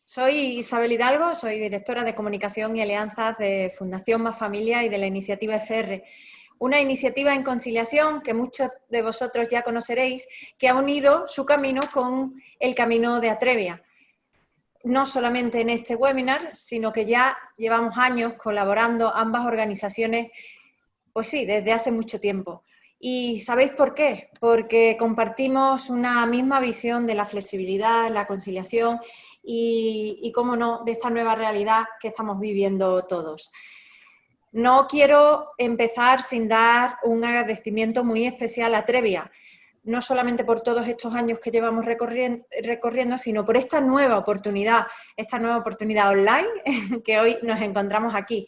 Soy Isabel Hidalgo, soy directora de Comunicación y Alianzas de Fundación Más Familia y de la iniciativa FR. Una iniciativa en conciliación que muchos de vosotros ya conoceréis, que ha unido su camino con el camino de Atrevia. No solamente en este webinar, sino que ya llevamos años colaborando ambas organizaciones, pues sí, desde hace mucho tiempo. ¿Y sabéis por qué? Porque compartimos una misma visión de la flexibilidad, la conciliación y cómo no, de esta nueva realidad que estamos viviendo todos. No quiero empezar sin dar un agradecimiento muy especial a Atrevia, no solamente por todos estos años que llevamos recorriendo, sino por esta nueva oportunidad online que hoy nos encontramos aquí.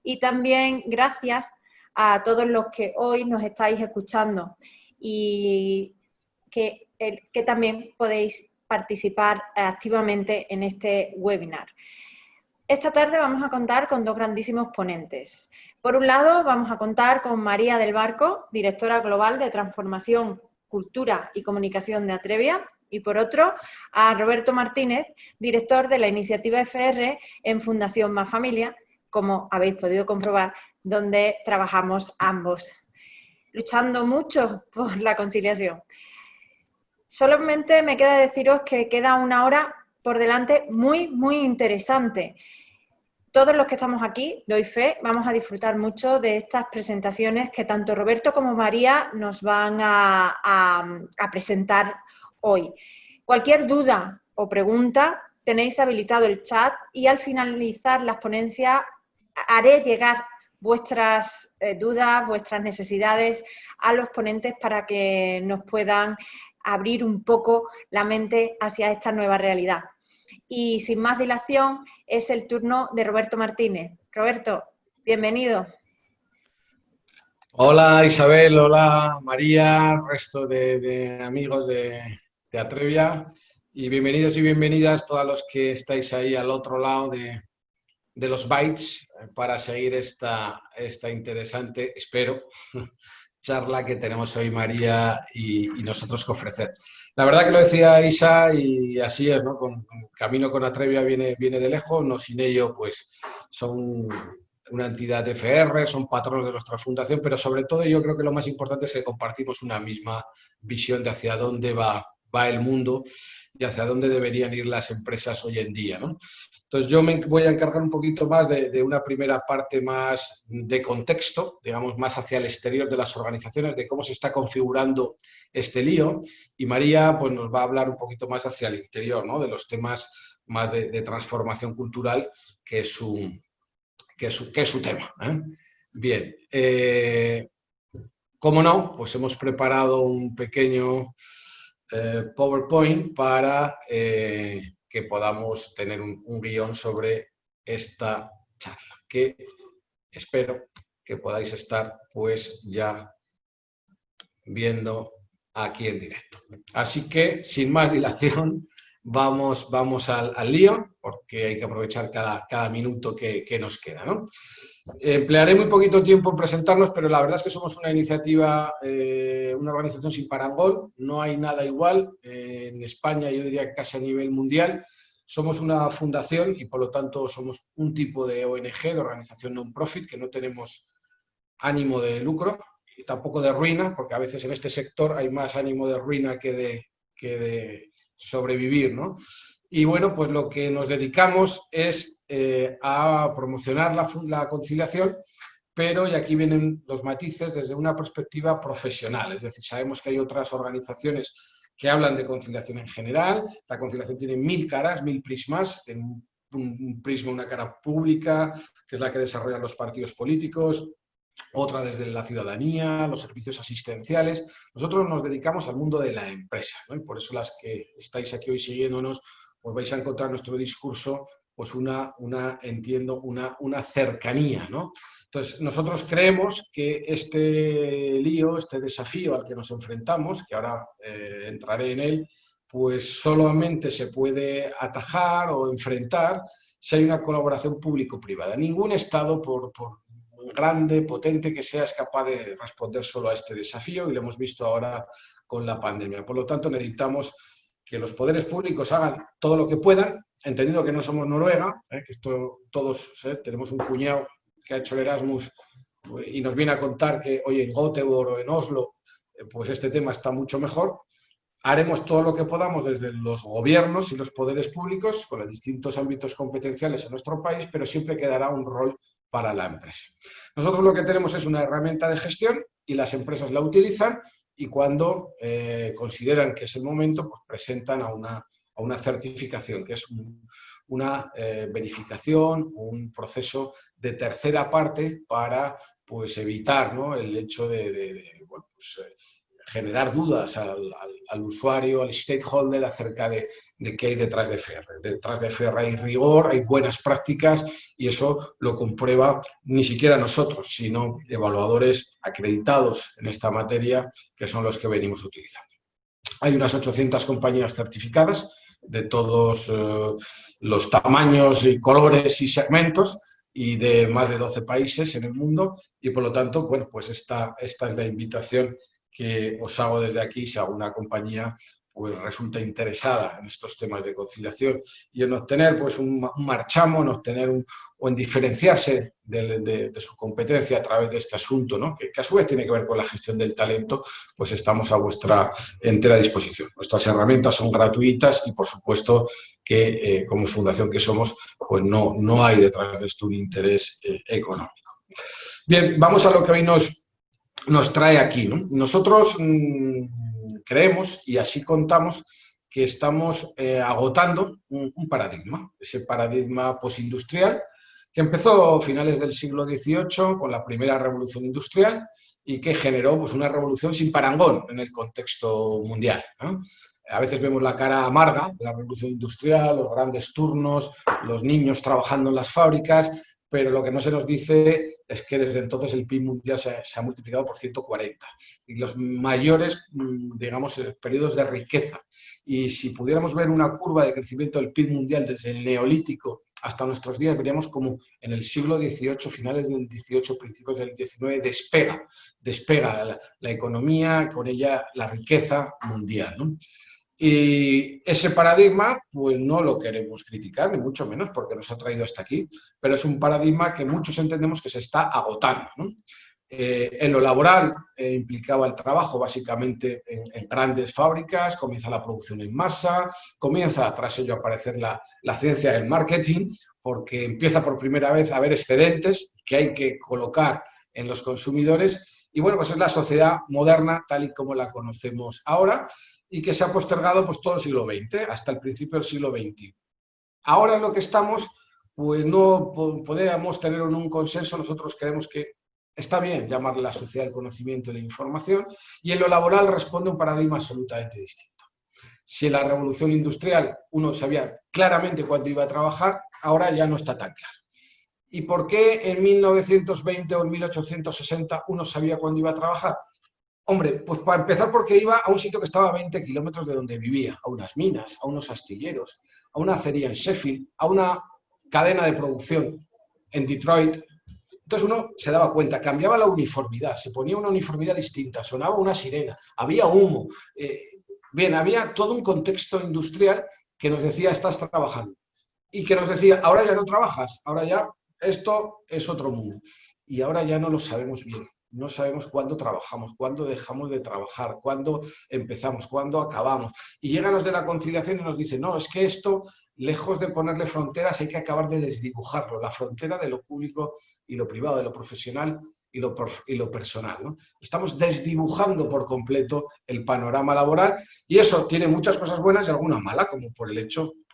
Y también gracias a todos los que hoy nos estáis escuchando y que también podéis participar activamente en este webinar. Esta tarde vamos a contar con dos grandísimos ponentes. Por un lado, vamos a contar con María del Barco, directora global de Transformación, Cultura y Comunicación de Atrevia, y por otro, a Roberto Martínez, director de la iniciativa FR en Fundación Más Familia, como habéis podido comprobar, donde trabajamos ambos, luchando mucho por la conciliación. Solamente me queda deciros que queda una hora por delante muy interesante. Todos los que estamos aquí, doy fe, vamos a disfrutar mucho de estas presentaciones que tanto Roberto como María nos van a presentar hoy. Cualquier duda o pregunta, tenéis habilitado el chat y al finalizar las ponencias haré llegar vuestras dudas, vuestras necesidades a los ponentes para que nos puedan abrir un poco la mente hacia esta nueva realidad. Y sin más dilación, es el turno de Roberto Martínez. Roberto, bienvenido. Hola Isabel, hola María, resto de amigos de Atrevia, y bienvenidos y bienvenidas todos los que estáis ahí al otro lado de los bytes para seguir esta interesante, espero, charla que tenemos hoy María y nosotros que ofrecer. La verdad que lo decía Isa y así es, ¿no? Camino con Atrevia viene de lejos, no sin ello pues son una entidad de FR, son patronos de nuestra fundación, pero sobre todo yo creo que lo más importante es que compartimos una misma visión de hacia dónde va el mundo y hacia dónde deberían ir las empresas hoy en día, ¿no? Entonces yo me voy a encargar un poquito más de una primera parte más de contexto, digamos más hacia el exterior de las organizaciones, de cómo se está configurando este lío, y María pues nos va a hablar un poquito más hacia el interior, ¿no? De los temas más de transformación cultural, que es su tema, ¿eh? Bien, como no, pues hemos preparado un pequeño PowerPoint para que podamos tener un guión sobre esta charla, que espero que podáis estar pues ya viendo aquí en directo. Así que, sin más dilación, vamos al lío, porque hay que aprovechar cada minuto que nos queda, ¿no? Emplearé muy poquito tiempo en presentarnos, pero la verdad es que somos una iniciativa, una organización sin parangón, no hay nada igual. En España, yo diría que casi a nivel mundial, somos una fundación y por lo tanto somos un tipo de ONG, de organización non-profit, que no tenemos ánimo de lucro y tampoco de ruina, porque a veces en este sector hay más ánimo de ruina que de sobrevivir, ¿no? Y bueno, pues lo que nos dedicamos es a promocionar la conciliación, pero, y aquí vienen los matices, desde una perspectiva profesional. Es decir, sabemos que hay otras organizaciones que hablan de conciliación en general. La conciliación tiene 1000 caras, 1000 prismas. Un prisma, una cara pública, que es la que desarrollan los partidos políticos, otra desde la ciudadanía, los servicios asistenciales. Nosotros nos dedicamos al mundo de la empresa, ¿no? Y por eso las que estáis aquí hoy siguiéndonos, pues vais a encontrar nuestro discurso pues una cercanía, ¿no? Entonces, nosotros creemos que este lío, este desafío al que nos enfrentamos, que ahora entraré en él, pues solamente se puede atajar o enfrentar si hay una colaboración público-privada. Ningún Estado, por grande, potente que sea, es capaz de responder solo a este desafío, y lo hemos visto ahora con la pandemia. Por lo tanto, necesitamos que los poderes públicos hagan todo lo que puedan, entendido que no somos Noruega, que esto todos tenemos un cuñado que ha hecho el Erasmus y nos viene a contar que, oye, en Göteborg o en Oslo, pues este tema está mucho mejor. Haremos todo lo que podamos desde los gobiernos y los poderes públicos, con los distintos ámbitos competenciales en nuestro país, pero siempre quedará un rol para la empresa. Nosotros lo que tenemos es una herramienta de gestión y las empresas la utilizan y cuando consideran que es el momento, pues presentan a una certificación, que es una verificación, un proceso de tercera parte para pues, evitar, ¿no?, el hecho de bueno, pues, generar dudas al usuario, al stakeholder acerca de qué hay detrás de FR. Detrás de FR hay rigor, hay buenas prácticas y eso lo comprueba ni siquiera nosotros, sino evaluadores acreditados en esta materia que son los que venimos utilizando. Hay unas 800 compañías certificadas de todos los tamaños y colores y segmentos y de más de 12 países en el mundo y por lo tanto, bueno, pues esta es la invitación que os hago desde aquí si alguna compañía pues resulta interesada en estos temas de conciliación y en obtener pues un marchamo, en obtener o en diferenciarse de su competencia a través de este asunto, ¿no?, que a su vez tiene que ver con la gestión del talento, pues estamos a vuestra entera disposición. Nuestras herramientas son gratuitas y por supuesto que como fundación que somos, pues no hay detrás de esto un interés económico. Bien, vamos a lo que hoy nos trae aquí, ¿no? Nosotros creemos, y así contamos, que estamos agotando un paradigma, ese paradigma postindustrial que empezó a finales del siglo XVIII con la primera revolución industrial y que generó pues, una revolución sin parangón en el contexto mundial, ¿no? A veces vemos la cara amarga de la revolución industrial, los grandes turnos, los niños trabajando en las fábricas, pero lo que no se nos dice es que desde entonces el PIB mundial se ha multiplicado por 140 y los mayores, digamos, periodos de riqueza. Y si pudiéramos ver una curva de crecimiento del PIB mundial desde el Neolítico hasta nuestros días, veríamos como en el siglo XVIII, finales del XVIII, principios del XIX, despega la economía, con ella la riqueza mundial, ¿no? Y ese paradigma, pues no lo queremos criticar, ni mucho menos, porque nos ha traído hasta aquí, pero es un paradigma que muchos entendemos que se está agotando, ¿no? En lo laboral implicaba el trabajo básicamente en grandes fábricas, comienza la producción en masa, comienza tras ello a aparecer la ciencia del marketing, porque empieza por primera vez a haber excedentes que hay que colocar en los consumidores y bueno, pues es la sociedad moderna tal y como la conocemos ahora y que se ha postergado pues todo el siglo XX, hasta el principio del siglo XXI. Ahora en lo que estamos, pues no podemos tener un consenso, nosotros creemos que está bien llamarle la sociedad del conocimiento y la información, y en lo laboral responde un paradigma absolutamente distinto. Si en la revolución industrial uno sabía claramente cuándo iba a trabajar, ahora ya no está tan claro. ¿Y por qué en 1920 o en 1860 uno sabía cuándo iba a trabajar? Hombre, pues para empezar porque iba a un sitio que estaba a 20 kilómetros de donde vivía, a unas minas, a unos astilleros, a una acería en Sheffield, a una cadena de producción en Detroit. Entonces uno se daba cuenta, cambiaba la uniformidad, se ponía una uniformidad distinta, sonaba una sirena, había humo. Bien, había todo un contexto industrial que nos decía, estás trabajando. Y que nos decía, ahora ya no trabajas, ahora ya esto es otro mundo. Y ahora ya no lo sabemos bien. No sabemos cuándo trabajamos, cuándo dejamos de trabajar, cuándo empezamos, cuándo acabamos. Y llegan los de la conciliación y nos dicen, no, es que esto, lejos de ponerle fronteras, hay que acabar de desdibujarlo, la frontera de lo público y lo privado, de lo profesional y lo personal, ¿no? Estamos desdibujando por completo el panorama laboral y eso tiene muchas cosas buenas y algunas malas, como por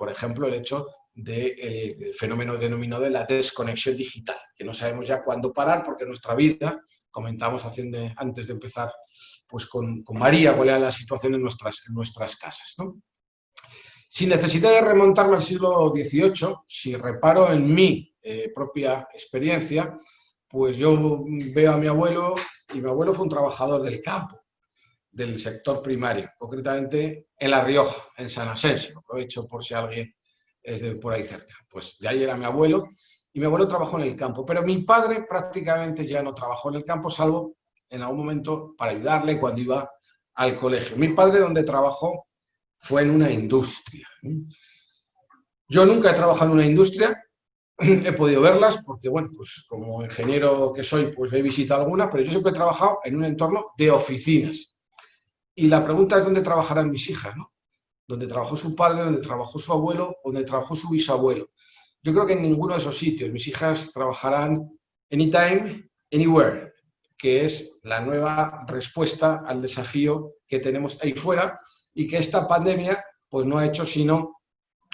ejemplo, el hecho del fenómeno denominado de la desconexión digital, que no sabemos ya cuándo parar porque nuestra vida, comentamos antes de empezar pues con María cuál era la situación en nuestras casas, ¿no? Sin necesidad de remontarme al siglo XVIII, si reparo en mi propia experiencia, pues yo veo a mi abuelo y mi abuelo fue un trabajador del campo, del sector primario, concretamente en La Rioja, en San Asensio, aprovecho por si alguien es de por ahí cerca. Pues de ahí era mi abuelo y mi abuelo trabajó en el campo, pero mi padre prácticamente ya no trabajó en el campo, salvo en algún momento para ayudarle cuando iba al colegio. Mi padre donde trabajó fue en una industria. Yo nunca he trabajado en una industria, he podido verlas porque, bueno, pues como ingeniero que soy, pues he visitado alguna, pero yo siempre he trabajado en un entorno de oficinas. Y la pregunta es dónde trabajarán mis hijas, ¿no? Donde trabajó su padre, donde trabajó su abuelo, donde trabajó su bisabuelo. Yo creo que en ninguno de esos sitios. Mis hijas trabajarán anytime, anywhere, que es la nueva respuesta al desafío que tenemos ahí fuera y que esta pandemia pues no ha hecho sino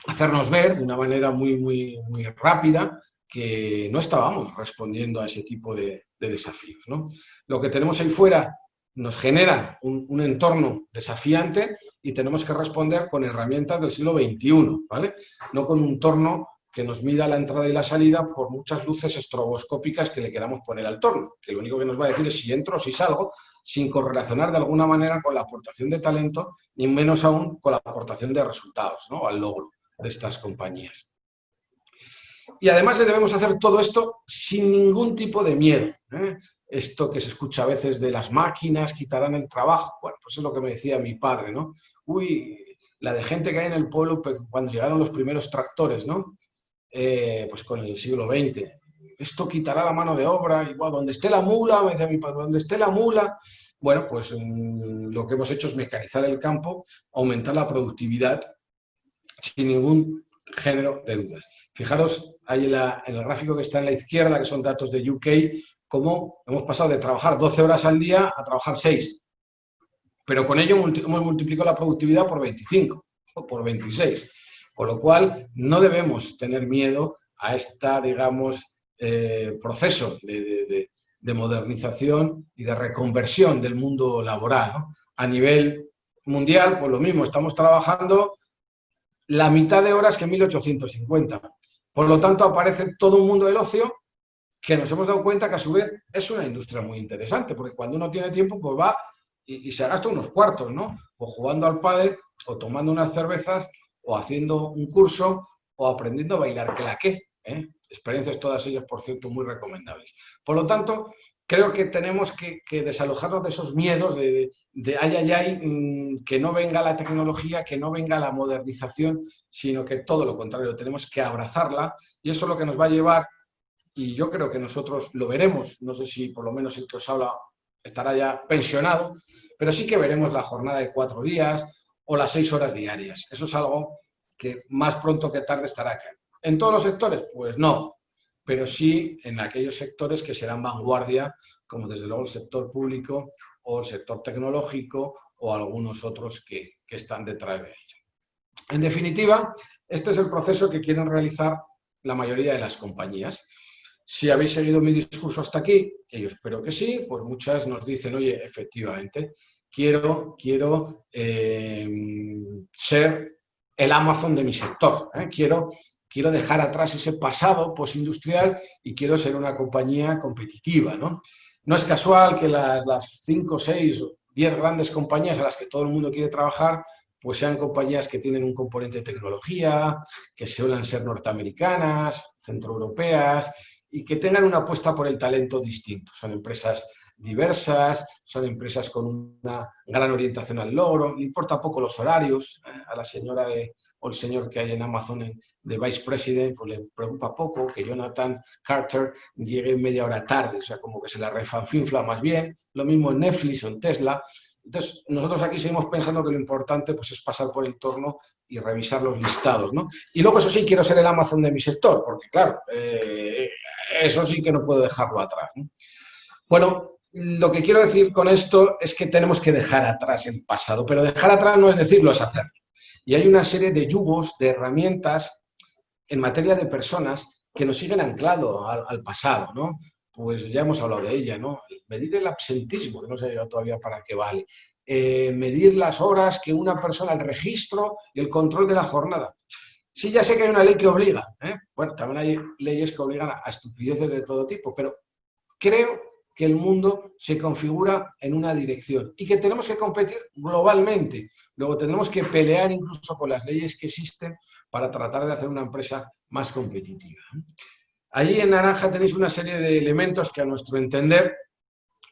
hacernos ver de una manera muy rápida que no estábamos respondiendo a ese tipo de desafíos, ¿no? Lo que tenemos ahí fuera nos genera un entorno desafiante y tenemos que responder con herramientas del siglo XXI, ¿vale? No con un entorno que nos mida la entrada y la salida por muchas luces estroboscópicas que le queramos poner al torno, que lo único que nos va a decir es si entro o si salgo, sin correlacionar de alguna manera con la aportación de talento, ni menos aún con la aportación de resultados, ¿no? Al logro de estas compañías. Y además debemos hacer todo esto sin ningún tipo de miedo, ¿eh? Esto que se escucha a veces de las máquinas quitarán el trabajo, bueno, pues es lo que me decía mi padre, ¿no? Uy, la de gente que hay en el pueblo cuando llegaron los primeros tractores, ¿no? Pues con el siglo XX. Esto quitará la mano de obra, y bueno, donde esté la mula, me decía mi padre, donde esté la mula, bueno, pues lo que hemos hecho es mecanizar el campo, aumentar la productividad, sin ningún género de dudas. Fijaros ahí en el gráfico que está en la izquierda, que son datos de UK, cómo hemos pasado de trabajar 12 horas al día a trabajar 6. Pero con ello hemos multiplicado la productividad por 25 o por 26. Con lo cual, no debemos tener miedo a esta, digamos, proceso de modernización y de reconversión del mundo laboral, ¿no? A nivel mundial, pues lo mismo, estamos trabajando la mitad de horas que en 1850. Por lo tanto, aparece todo un mundo del ocio que nos hemos dado cuenta que a su vez es una industria muy interesante, porque cuando uno tiene tiempo, pues va y se gasta unos cuartos, ¿no? O jugando al pádel, o tomando unas cervezas, o haciendo un curso, o aprendiendo a bailar claqué, ¿eh? Experiencias todas ellas, por cierto, muy recomendables. Por lo tanto, creo que tenemos que desalojarnos de esos miedos de que no venga la tecnología, que no venga la modernización, sino que todo lo contrario, tenemos que abrazarla y eso es lo que nos va a llevar, y yo creo que nosotros lo veremos, no sé si por lo menos el que os habla estará ya pensionado, pero sí que veremos la jornada de 4 días o las 6 horas diarias. Eso es algo que más pronto que tarde estará acá. ¿En todos los sectores? Pues no, pero sí en aquellos sectores que serán vanguardia, como desde luego el sector público o el sector tecnológico o algunos otros que están detrás de ello. En definitiva, este es el proceso que quieren realizar la mayoría de las compañías. Si habéis seguido mi discurso hasta aquí, que yo espero que sí, pues muchas nos dicen, oye, efectivamente, quiero ser el Amazon de mi sector, ¿eh? Quiero dejar atrás ese pasado postindustrial y quiero ser una compañía competitiva, ¿no? No es casual que las 5, 6, 10 grandes compañías a las que todo el mundo quiere trabajar, pues sean compañías que tienen un componente de tecnología, que suelen ser norteamericanas, centroeuropeas, y que tengan una apuesta por el talento distinto. Son empresas diversas, son empresas con una gran orientación al logro, le importa poco los horarios, a la señora o el señor que hay en Amazon de Vice President, pues le preocupa poco que Jonathan Carter llegue media hora tarde, o sea, como que se la refanfinfla más bien, lo mismo en Netflix o en Tesla. Entonces, nosotros aquí seguimos pensando que lo importante pues, es pasar por el torno y revisar los listados, ¿no? Y luego, eso sí, quiero ser el Amazon de mi sector, porque claro, eso sí que no puedo dejarlo atrás, ¿no? Bueno, lo que quiero decir con esto es que tenemos que dejar atrás el pasado, pero dejar atrás no es decirlo, es hacerlo. Y hay una serie de yugos, de herramientas en materia de personas que nos siguen anclado al pasado, ¿no? Pues ya hemos hablado de ella, ¿no? Medir el absentismo, que no sé yo todavía para qué vale. Medir las horas que una persona, el registro y el control de la jornada. Sí, ya sé que hay una ley que obliga, ¿eh? Bueno, también hay leyes que obligan a estupideces de todo tipo, pero creo que el mundo se configura en una dirección y que tenemos que competir globalmente. Luego tenemos que pelear incluso con las leyes que existen para tratar de hacer una empresa más competitiva. Allí en naranja tenéis una serie de elementos que a nuestro entender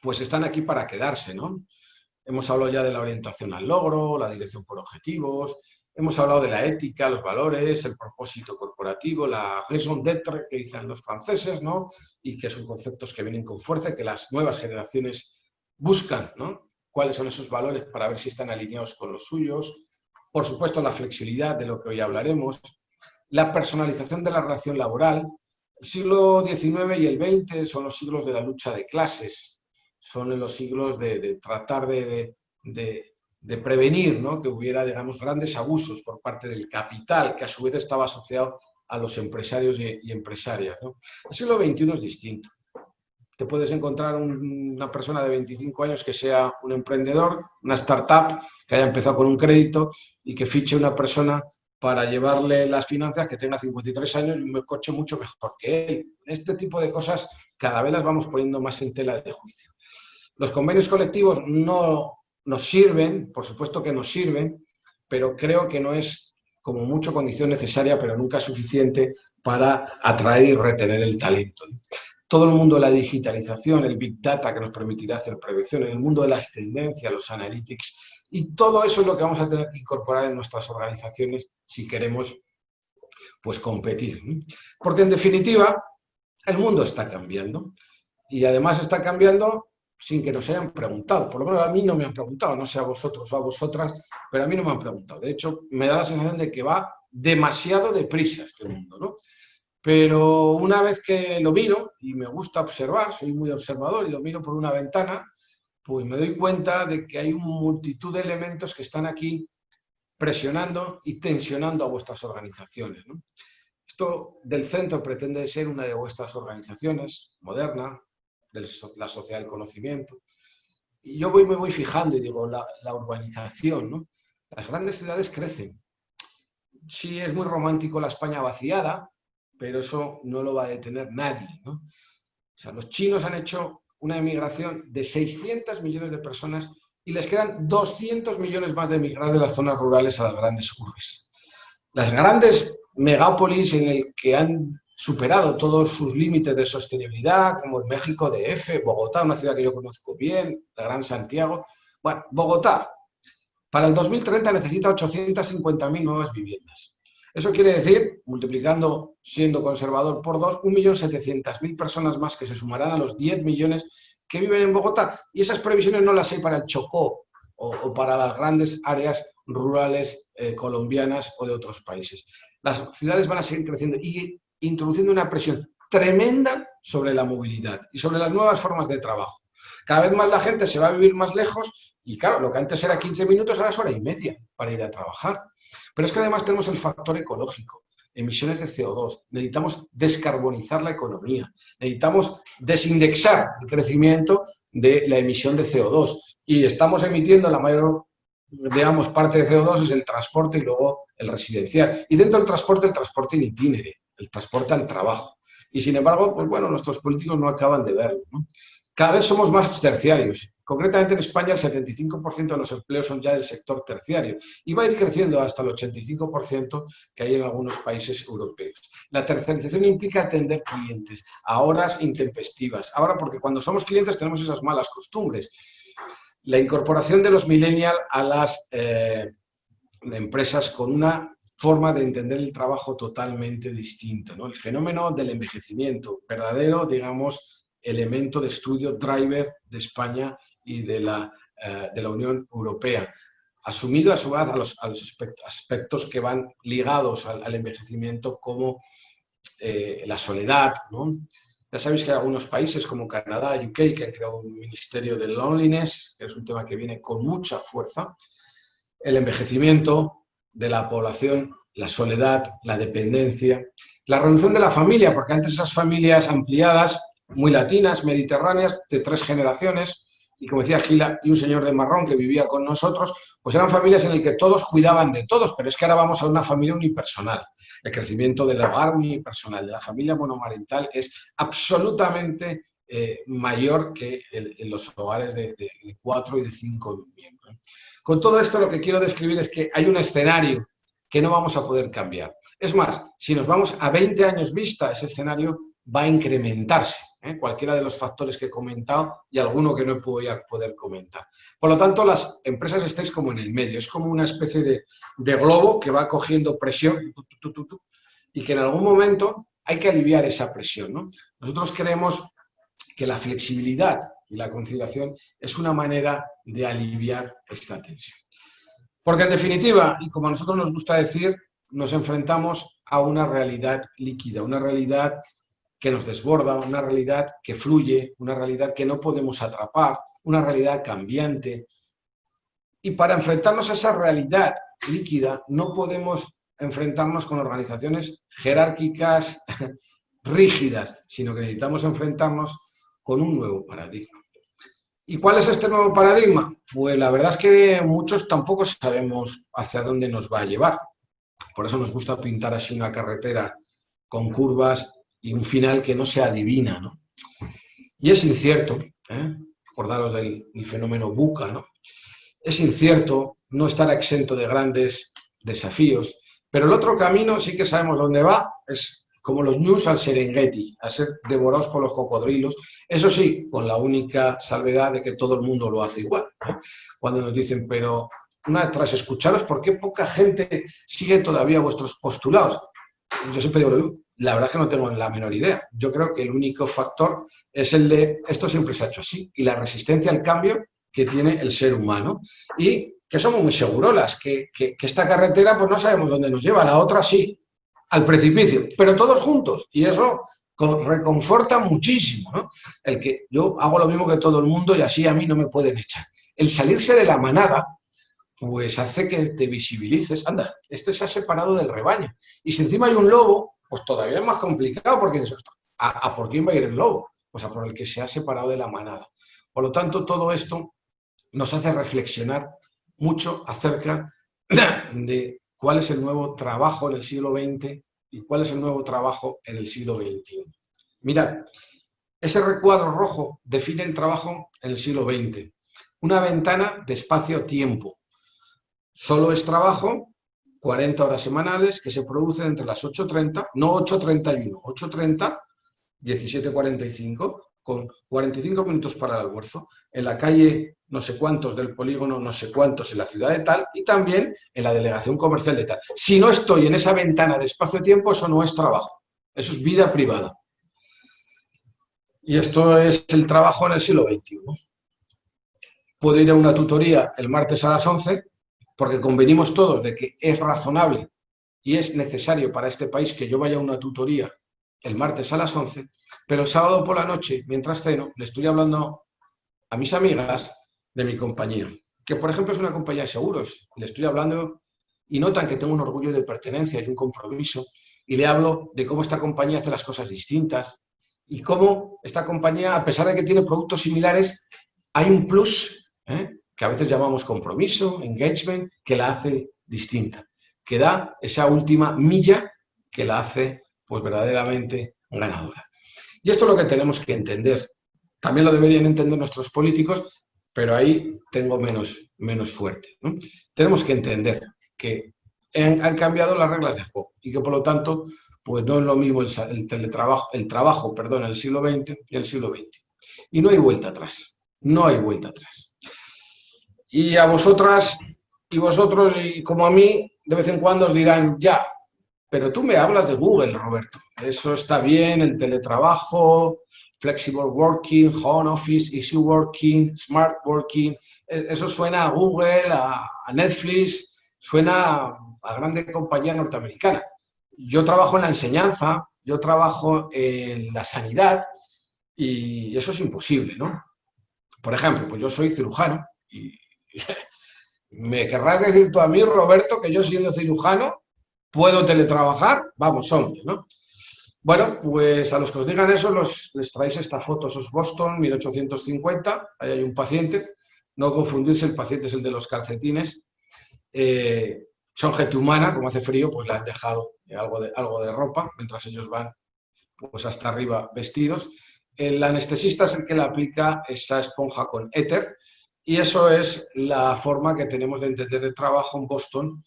pues están aquí para quedarse, ¿no? hemos hablado ya de la orientación al logro, la dirección por objetivos, hemos hablado de la ética, los valores, el propósito corporativo, la raison d'être que dicen los franceses, ¿no? Y que son conceptos que vienen con fuerza, que las nuevas generaciones buscan, ¿no? Cuáles son esos valores para ver si están alineados con los suyos. Por supuesto, la flexibilidad, de lo que hoy hablaremos, la personalización de la relación laboral. El siglo XIX y el XX son los siglos de la lucha de clases, son los siglos de tratar de prevenir, ¿no? Que hubiera, digamos, grandes abusos por parte del capital, que a su vez estaba asociado a los empresarios y empresarias, ¿no? El siglo XXI es distinto. Te puedes encontrar una persona de 25 años que sea un emprendedor, una startup, que haya empezado con un crédito y que fiche una persona para llevarle las finanzas que tenga 53 años y un coche mucho mejor que él. Este tipo de cosas cada vez las vamos poniendo más en tela de juicio. Los convenios colectivos no nos sirven, por supuesto que nos sirven, pero creo que no es como mucho condición necesaria, pero nunca suficiente para atraer y retener el talento. Todo el mundo de la digitalización, el Big Data que nos permitirá hacer prevención, el mundo de las tendencias, los analytics, y todo eso es lo que vamos a tener que incorporar en nuestras organizaciones si queremos pues, competir. Porque en definitiva, el mundo está cambiando y además está cambiando sin que nos hayan preguntado. Por lo menos a mí no me han preguntado, no sé a vosotros o a vosotras, pero a mí no me han preguntado. De hecho, me da la sensación de que va demasiado deprisa este mundo, ¿no? Pero una vez que lo miro, y me gusta observar, soy muy observador y lo miro por una ventana, pues me doy cuenta de que hay una multitud de elementos que están aquí presionando y tensionando a vuestras organizaciones, ¿no? Esto del centro pretende ser una de vuestras organizaciones, moderna, de la sociedad del conocimiento. Y yo me voy fijando y digo, la urbanización, ¿no? Las grandes ciudades crecen. Sí, es muy romántico la España vaciada, pero eso no lo va a detener nadie, ¿no? O sea, los chinos han hecho una emigración de 600 millones de personas y les quedan 200 millones más de emigrar de las zonas rurales a las grandes urbes. Las grandes megápolis en el que han superado todos sus límites de sostenibilidad, como el México DF, Bogotá, una ciudad que yo conozco bien, la Gran Santiago. Bueno, Bogotá, para el 2030 necesita 850.000 nuevas viviendas. Eso quiere decir, multiplicando, siendo conservador por 2, 1.700.000 personas más que se sumarán a los 10 millones que viven en Bogotá. Y esas previsiones no las hay para el Chocó o para las grandes áreas rurales colombianas o de otros países. Las ciudades van a seguir creciendo y introduciendo una presión tremenda sobre la movilidad y sobre las nuevas formas de trabajo. Cada vez más la gente se va a vivir más lejos y claro, lo que antes era 15 minutos ahora es hora y media para ir a trabajar. Pero es que además tenemos el factor ecológico, emisiones de CO2, necesitamos descarbonizar la economía, necesitamos desindexar el crecimiento de la emisión de CO2 y estamos emitiendo la mayor, digamos, parte de CO2 es el transporte y luego el residencial. Y dentro del transporte, el transporte in itinere, el transporte al trabajo. Y sin embargo, pues bueno, nuestros políticos no acaban de verlo, ¿no? Cada vez somos más terciarios. Concretamente en España el 75% de los empleos son ya del sector terciario y va a ir creciendo hasta el 85% que hay en algunos países europeos. La terciarización implica atender clientes a horas intempestivas. Ahora, porque cuando somos clientes tenemos esas malas costumbres. La incorporación de los millennials a las empresas con una forma de entender el trabajo totalmente distinta, ¿no? El fenómeno del envejecimiento, verdadero, digamos, elemento de estudio driver de España y de la Unión Europea, asumido a su vez a los aspectos que van ligados al envejecimiento como la soledad, ¿no? Ya sabéis que hay algunos países como Canadá, UK, que han creado un ministerio de loneliness, que es un tema que viene con mucha fuerza, el envejecimiento de la población, la soledad, la dependencia, la reducción de la familia, porque antes esas familias ampliadas, muy latinas, mediterráneas, de 3 generaciones, y como decía Gila, y un señor de marrón que vivía con nosotros, pues eran familias en las que todos cuidaban de todos, pero es que ahora vamos a una familia unipersonal. El crecimiento del hogar unipersonal, de la familia monomarental, es absolutamente mayor que en los hogares de 4 y de 5 miembros. Con todo esto lo que quiero describir es que hay un escenario que no vamos a poder cambiar. Es más, si nos vamos a 20 años vista, ese escenario va a incrementarse, cualquiera de los factores que he comentado y alguno que no he podido poder comentar. Por lo tanto, las empresas estáis como en el medio, es como una especie de globo que va cogiendo presión y que en algún momento hay que aliviar esa presión, ¿no? Nosotros creemos que la flexibilidad y la conciliación es una manera de aliviar esta tensión. Porque en definitiva, y como a nosotros nos gusta decir, nos enfrentamos a una realidad líquida, una realidad que nos desborda, una realidad que fluye, una realidad que no podemos atrapar, una realidad cambiante. Y para enfrentarnos a esa realidad líquida no podemos enfrentarnos con organizaciones jerárquicas rígidas, sino que necesitamos enfrentarnos con un nuevo paradigma. ¿Y cuál es este nuevo paradigma? Pues la verdad es que muchos tampoco sabemos hacia dónde nos va a llevar. Por eso nos gusta pintar así una carretera con curvas y un final que no se adivina, ¿no? Y es incierto, acordaros del fenómeno VUCA, ¿no? Es incierto, no estará exento de grandes desafíos, pero el otro camino sí que sabemos dónde va, es como los ñus al Serengeti, a ser devorados por los cocodrilos, eso sí, con la única salvedad de que todo el mundo lo hace igual, ¿no? Cuando nos dicen, pero tras escucharos, ¿por qué poca gente sigue todavía vuestros postulados? Yo siempre digo, la verdad es que no tengo la menor idea. Yo creo que el único factor es el de, esto siempre se ha hecho así, y la resistencia al cambio que tiene el ser humano. Y que somos muy segurolas, que esta carretera pues no sabemos dónde nos lleva, la otra sí, al precipicio, pero todos juntos. Y eso reconforta muchísimo, ¿no? El que yo hago lo mismo que todo el mundo y así a mí no me pueden echar. El salirse de la manada pues hace que te visibilices. Anda, este se ha separado del rebaño. Y si encima hay un lobo, pues todavía es más complicado porque dices, ¿a por quién va a ir el lobo? Pues a por el que se ha separado de la manada. Por lo tanto, todo esto nos hace reflexionar mucho acerca de cuál es el nuevo trabajo en el siglo XX y cuál es el nuevo trabajo en el siglo XXI. Mirad, ese recuadro rojo define el trabajo en el siglo XX. Una ventana de espacio-tiempo. Solo es trabajo, 40 horas semanales, que se producen entre las 8:30, no 8:31, 8:30, 17:45, con 45 minutos para el almuerzo, en la calle no sé cuántos del polígono, no sé cuántos en la ciudad de tal, y también en la delegación comercial de tal. Si no estoy en esa ventana de espacio-tiempo, eso no es trabajo, eso es vida privada. Y esto es el trabajo en el siglo XXI. Puedo ir a una tutoría el martes a las 11, porque convenimos todos de que es razonable y es necesario para este país que yo vaya a una tutoría el martes a las 11, pero el sábado por la noche, mientras ceno, le estoy hablando a mis amigas de mi compañía, que por ejemplo es una compañía de seguros, le estoy hablando y notan que tengo un orgullo de pertenencia y un compromiso, y le hablo de cómo esta compañía hace las cosas distintas y cómo esta compañía, a pesar de que tiene productos similares, hay un plus, que a veces llamamos compromiso, engagement, que la hace distinta, que da esa última milla que la hace pues verdaderamente ganadora. Y esto es lo que tenemos que entender. También lo deberían entender nuestros políticos, pero ahí tengo menos suerte, ¿no? Tenemos que entender que han cambiado las reglas de juego y que por lo tanto pues no es lo mismo el teletrabajo, el trabajo, perdón, en el siglo XX y el siglo XX. Y no hay vuelta atrás, no hay vuelta atrás. Y a vosotras y vosotros, y como a mí, de vez en cuando os dirán, ya, pero tú me hablas de Google, Roberto. Eso está bien, el teletrabajo, flexible working, home office, easy working, smart working. Eso suena a Google, a Netflix, suena a grande compañía norteamericana. Yo trabajo en la enseñanza, yo trabajo en la sanidad y eso es imposible, ¿no? Por ejemplo, pues yo soy cirujano y me querrás decir tú a mí, Roberto, que yo siendo cirujano ¿puedo teletrabajar? Vamos, hombre, ¿no? Bueno, pues a los que os digan eso les traéis esta foto, eso es Boston, 1850, ahí hay un paciente, no confundirse, el paciente es el de los calcetines, son gente humana, como hace frío, pues le han dejado algo de ropa, mientras ellos van pues hasta arriba vestidos. El anestesista es el que le aplica esa esponja con éter, y eso es la forma que tenemos de entender el trabajo en Boston,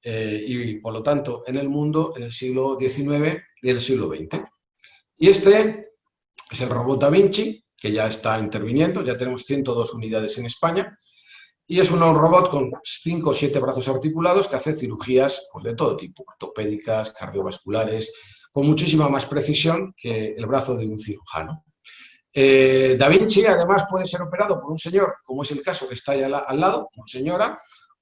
y por lo tanto en el mundo en el siglo XIX y en el siglo XX. Y este es el robot Da Vinci, que ya está interviniendo, ya tenemos 102 unidades en España, y es un robot con 5 o 7 brazos articulados que hace cirugías pues, de todo tipo, ortopédicas, cardiovasculares, con muchísima más precisión que el brazo de un cirujano. Da Vinci además puede ser operado por un señor, como es el caso que está ahí al lado, una señora,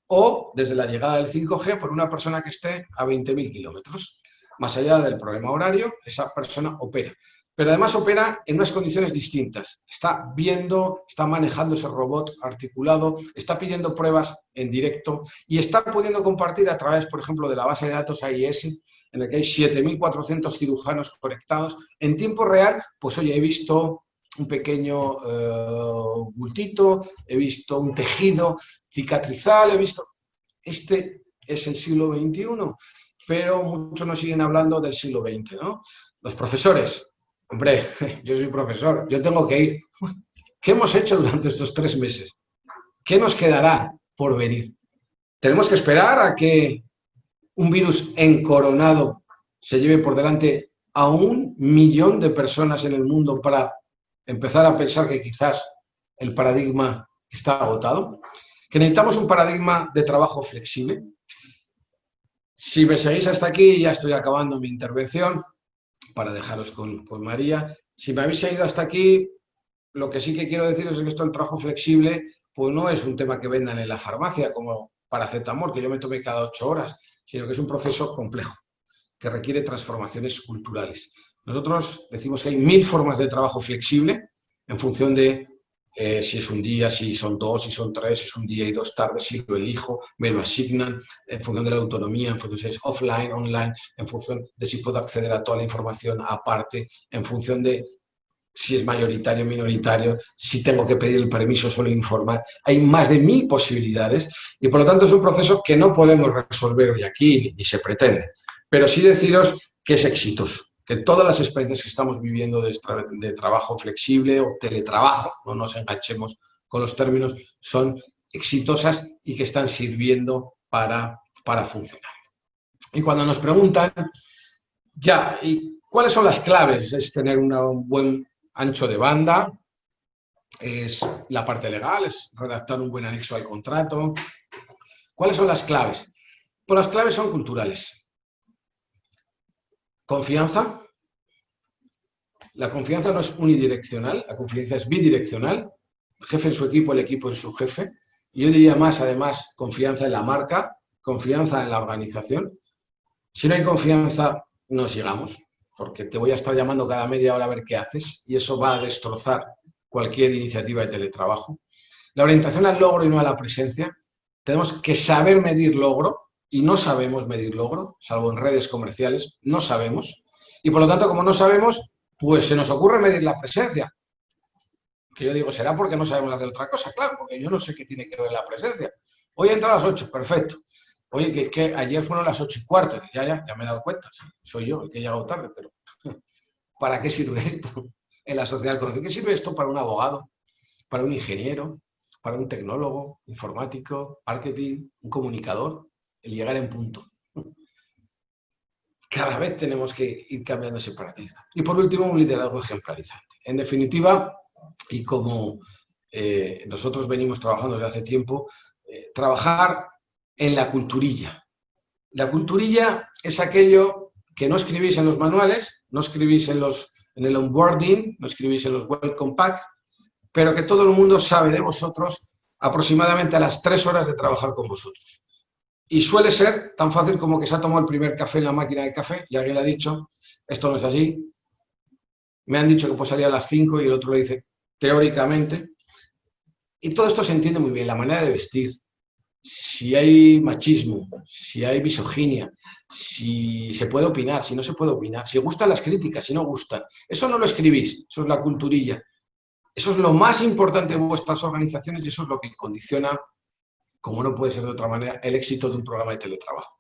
o desde la llegada del 5G por una persona que esté a 20.000 kilómetros. Más allá del problema horario, esa persona opera. Pero además opera en unas condiciones distintas. Está viendo, está manejando ese robot articulado, está pidiendo pruebas en directo y está pudiendo compartir a través, por ejemplo, de la base de datos AIS, en la que hay 7.400 cirujanos conectados. En tiempo real, pues oye, he visto un pequeño bultito, he visto un tejido cicatrizal, he visto... Este es el siglo XXI, pero muchos nos siguen hablando del siglo XX, ¿no? Los profesores, hombre, yo soy profesor, yo tengo que ir. ¿Qué hemos hecho durante estos 3 meses? ¿Qué nos quedará por venir? ¿Tenemos que esperar a que un virus encoronado se lleve por delante a 1 millón de personas en el mundo para empezar a pensar que quizás el paradigma está agotado? ¿Que necesitamos un paradigma de trabajo flexible? Si me seguís hasta aquí, ya estoy acabando mi intervención para dejaros con María. Si me habéis seguido hasta aquí, lo que sí que quiero deciros es que esto del trabajo flexible pues no es un tema que vendan en la farmacia como paracetamol, que yo me tome cada 8 horas, sino que es un proceso complejo, que requiere transformaciones culturales. Nosotros decimos que hay 1000 formas de trabajo flexible en función de si es un día, si son 2, si son 3, si es un día y 2 tardes, si lo elijo, me lo asignan, en función de la autonomía, en función de si es offline, online, en función de si puedo acceder a toda la información aparte, en función de si es mayoritario, minoritario, si tengo que pedir el permiso, solo informar. Hay más de 1000 posibilidades y por lo tanto es un proceso que no podemos resolver hoy aquí ni se pretende. Pero sí deciros que es exitoso, que todas las experiencias que estamos viviendo de trabajo flexible o teletrabajo, no nos enganchemos con los términos, son exitosas y que están sirviendo para funcionar. Y cuando nos preguntan, ya, ¿y cuáles son las claves? Es tener un buen ancho de banda, es la parte legal, es redactar un buen anexo al contrato. ¿Cuáles son las claves? Pues las claves son culturales. Confianza. La confianza no es unidireccional, la confianza es bidireccional. El jefe en su equipo, el equipo en su jefe. Y yo diría más, además, confianza en la marca, confianza en la organización. Si no hay confianza, no sigamos, porque te voy a estar llamando cada media hora a ver qué haces y eso va a destrozar cualquier iniciativa de teletrabajo. La orientación al logro y no a la presencia. Tenemos que saber medir logro y no sabemos medir logro, salvo en redes comerciales, no sabemos. Y por lo tanto, como no sabemos, pues se nos ocurre medir la presencia. Que yo digo, será porque no sabemos hacer otra cosa, claro, porque yo no sé qué tiene que ver la presencia. Hoy entra a las 8, perfecto. Oye, que es que ayer fueron las 8:15. Ya me he dado cuenta. Soy yo el que he llegado tarde, pero ¿para qué sirve esto en la sociedad del conocimiento? ¿Qué sirve esto para un abogado, para un ingeniero, para un tecnólogo, informático, marketing, un comunicador? El llegar en punto. Cada vez tenemos que ir cambiando ese paradigma. Y por último, un liderazgo ejemplarizante. En definitiva, y como nosotros venimos trabajando desde hace tiempo, trabajar en la culturilla. La culturilla es aquello que no escribís en los manuales, no escribís en el onboarding, no escribís en los welcome pack, pero que todo el mundo sabe de vosotros aproximadamente a las 3 horas de trabajar con vosotros. Y suele ser tan fácil como que se ha tomado el primer café en la máquina de café y alguien le ha dicho, esto no es así, me han dicho que pues salía a las 5 y el otro le dice, teóricamente. Y todo esto se entiende muy bien, la manera de vestir, si hay machismo, si hay misoginia, si se puede opinar, si no se puede opinar, si gustan las críticas, si no gustan. Eso no lo escribís, eso es la culturilla. Eso es lo más importante en vuestras organizaciones y eso es lo que condiciona, como no puede ser de otra manera, el éxito de un programa de teletrabajo.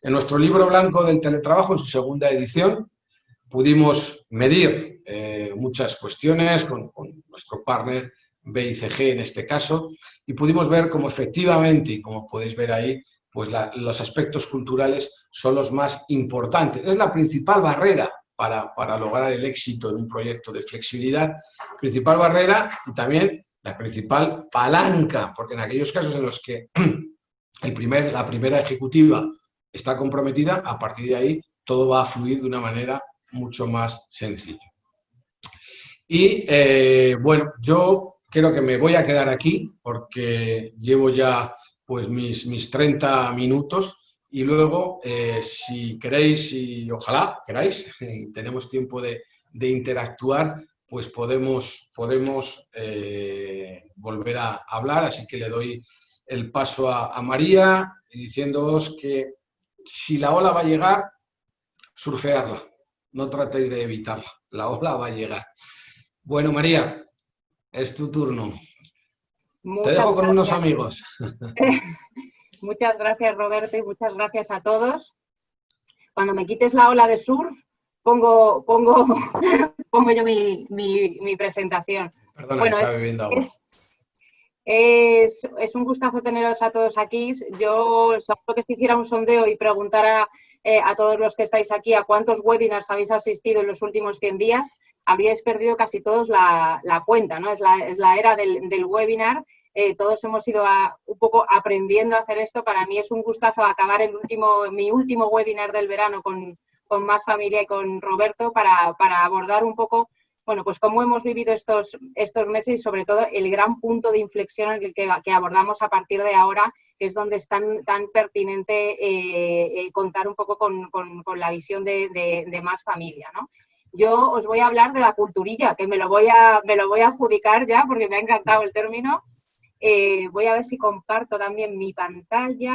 En nuestro libro blanco del teletrabajo, en su segunda edición, pudimos medir muchas cuestiones con nuestro partner BICG en este caso, y pudimos ver cómo efectivamente, y como podéis ver ahí, pues los aspectos culturales son los más importantes. Es la principal barrera para lograr el éxito en un proyecto de flexibilidad, principal barrera y también la principal palanca, porque en aquellos casos en los que la primera ejecutiva está comprometida, a partir de ahí todo va a fluir de una manera mucho más sencilla. Y bueno, yo creo que me voy a quedar aquí porque llevo ya pues mis 30 minutos y luego, si queréis y ojalá queráis, tenemos tiempo de interactuar, pues podemos volver a hablar, así que le doy el paso a María diciéndoos que si la ola va a llegar, surfearla, no tratéis de evitarla, la ola va a llegar. Bueno, María, es tu turno. Te dejo con unos amigos. Muchas gracias, Roberto, y muchas gracias a todos. Cuando me quites la ola de surf, pongo yo mi presentación. Perdona, bueno, está bebiendo agua. Es un gustazo teneros a todos aquí. Yo seguro que si hiciera un sondeo y preguntara a todos los que estáis aquí a cuántos webinars habéis asistido en los últimos 100 días, habríais perdido casi todos la cuenta, ¿no? Es la era del webinar. Todos hemos ido un poco aprendiendo a hacer esto. Para mí es un gustazo acabar mi último webinar del verano con Más Familia y con Roberto para abordar un poco, bueno, pues cómo hemos vivido estos meses y sobre todo el gran punto de inflexión en el que abordamos a partir de ahora, que es donde es tan pertinente contar un poco con la visión de Más Familia, ¿no? Yo os voy a hablar de la culturilla, que me lo voy a adjudicar ya porque me ha encantado el término. Voy a ver si comparto también mi pantalla.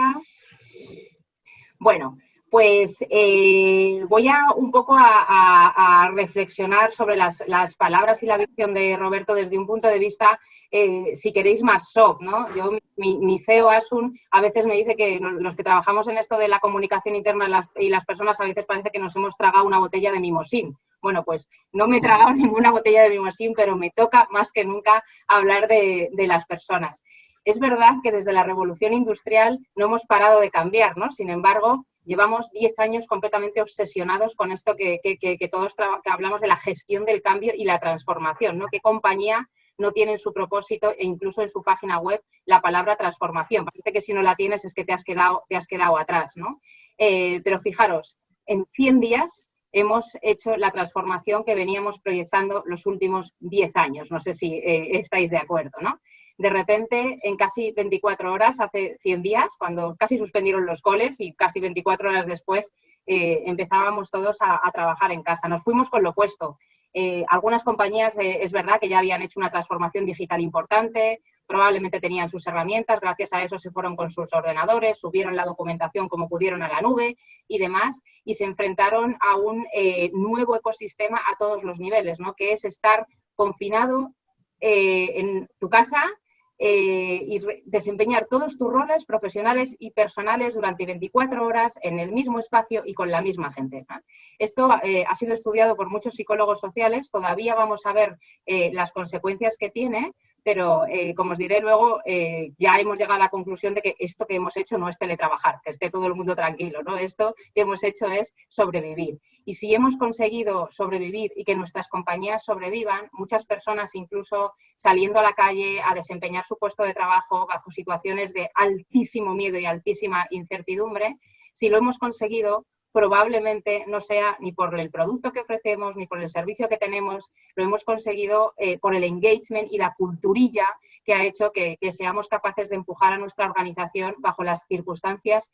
Bueno, pues voy un poco a reflexionar sobre las palabras y la visión de Roberto desde un punto de vista, si queréis, más soft, ¿no? Mi CEO, Asun, a veces me dice que los que trabajamos en esto de la comunicación interna y las personas a veces parece que nos hemos tragado una botella de mimosín. Bueno, pues no me he tragado ninguna botella de mimosín, pero me toca más que nunca hablar de las personas. Es verdad que desde la revolución industrial no hemos parado de cambiar, ¿no? Sin embargo, llevamos 10 años completamente obsesionados con esto que todos que hablamos de la gestión del cambio y la transformación, ¿no? ¿Qué compañía no tiene en su propósito e incluso en su página web la palabra transformación? Parece que si no la tienes es que te has quedado atrás, ¿no? Pero fijaros, en 100 días hemos hecho la transformación que veníamos proyectando los últimos 10 años. No sé si estáis de acuerdo, ¿no? De repente, en casi 24 horas, hace 100 días, cuando casi suspendieron los coles y casi 24 horas después empezábamos todos a trabajar en casa. Nos fuimos con lo opuesto. Algunas compañías, es verdad que ya habían hecho una transformación digital importante, probablemente tenían sus herramientas, gracias a eso se fueron con sus ordenadores, subieron la documentación como pudieron a la nube y demás, y se enfrentaron a un nuevo ecosistema a todos los niveles, ¿no? Que es estar confinado en tu casa y desempeñar todos tus roles profesionales y personales durante 24 horas en el mismo espacio y con la misma gente, ¿no? Esto ha sido estudiado por muchos psicólogos sociales, todavía vamos a ver las consecuencias que tiene, pero como os diré luego, ya hemos llegado a la conclusión de que esto que hemos hecho no es teletrabajar, que esté todo el mundo tranquilo, ¿no? Esto que hemos hecho es sobrevivir. Y si hemos conseguido sobrevivir y que nuestras compañías sobrevivan, muchas personas incluso saliendo a la calle a desempeñar su puesto de trabajo bajo situaciones de altísimo miedo y altísima incertidumbre, si lo hemos conseguido, probablemente no sea ni por el producto que ofrecemos, ni por el servicio que tenemos, lo hemos conseguido por el engagement y la culturilla que ha hecho que seamos capaces de empujar a nuestra organización bajo las circunstancias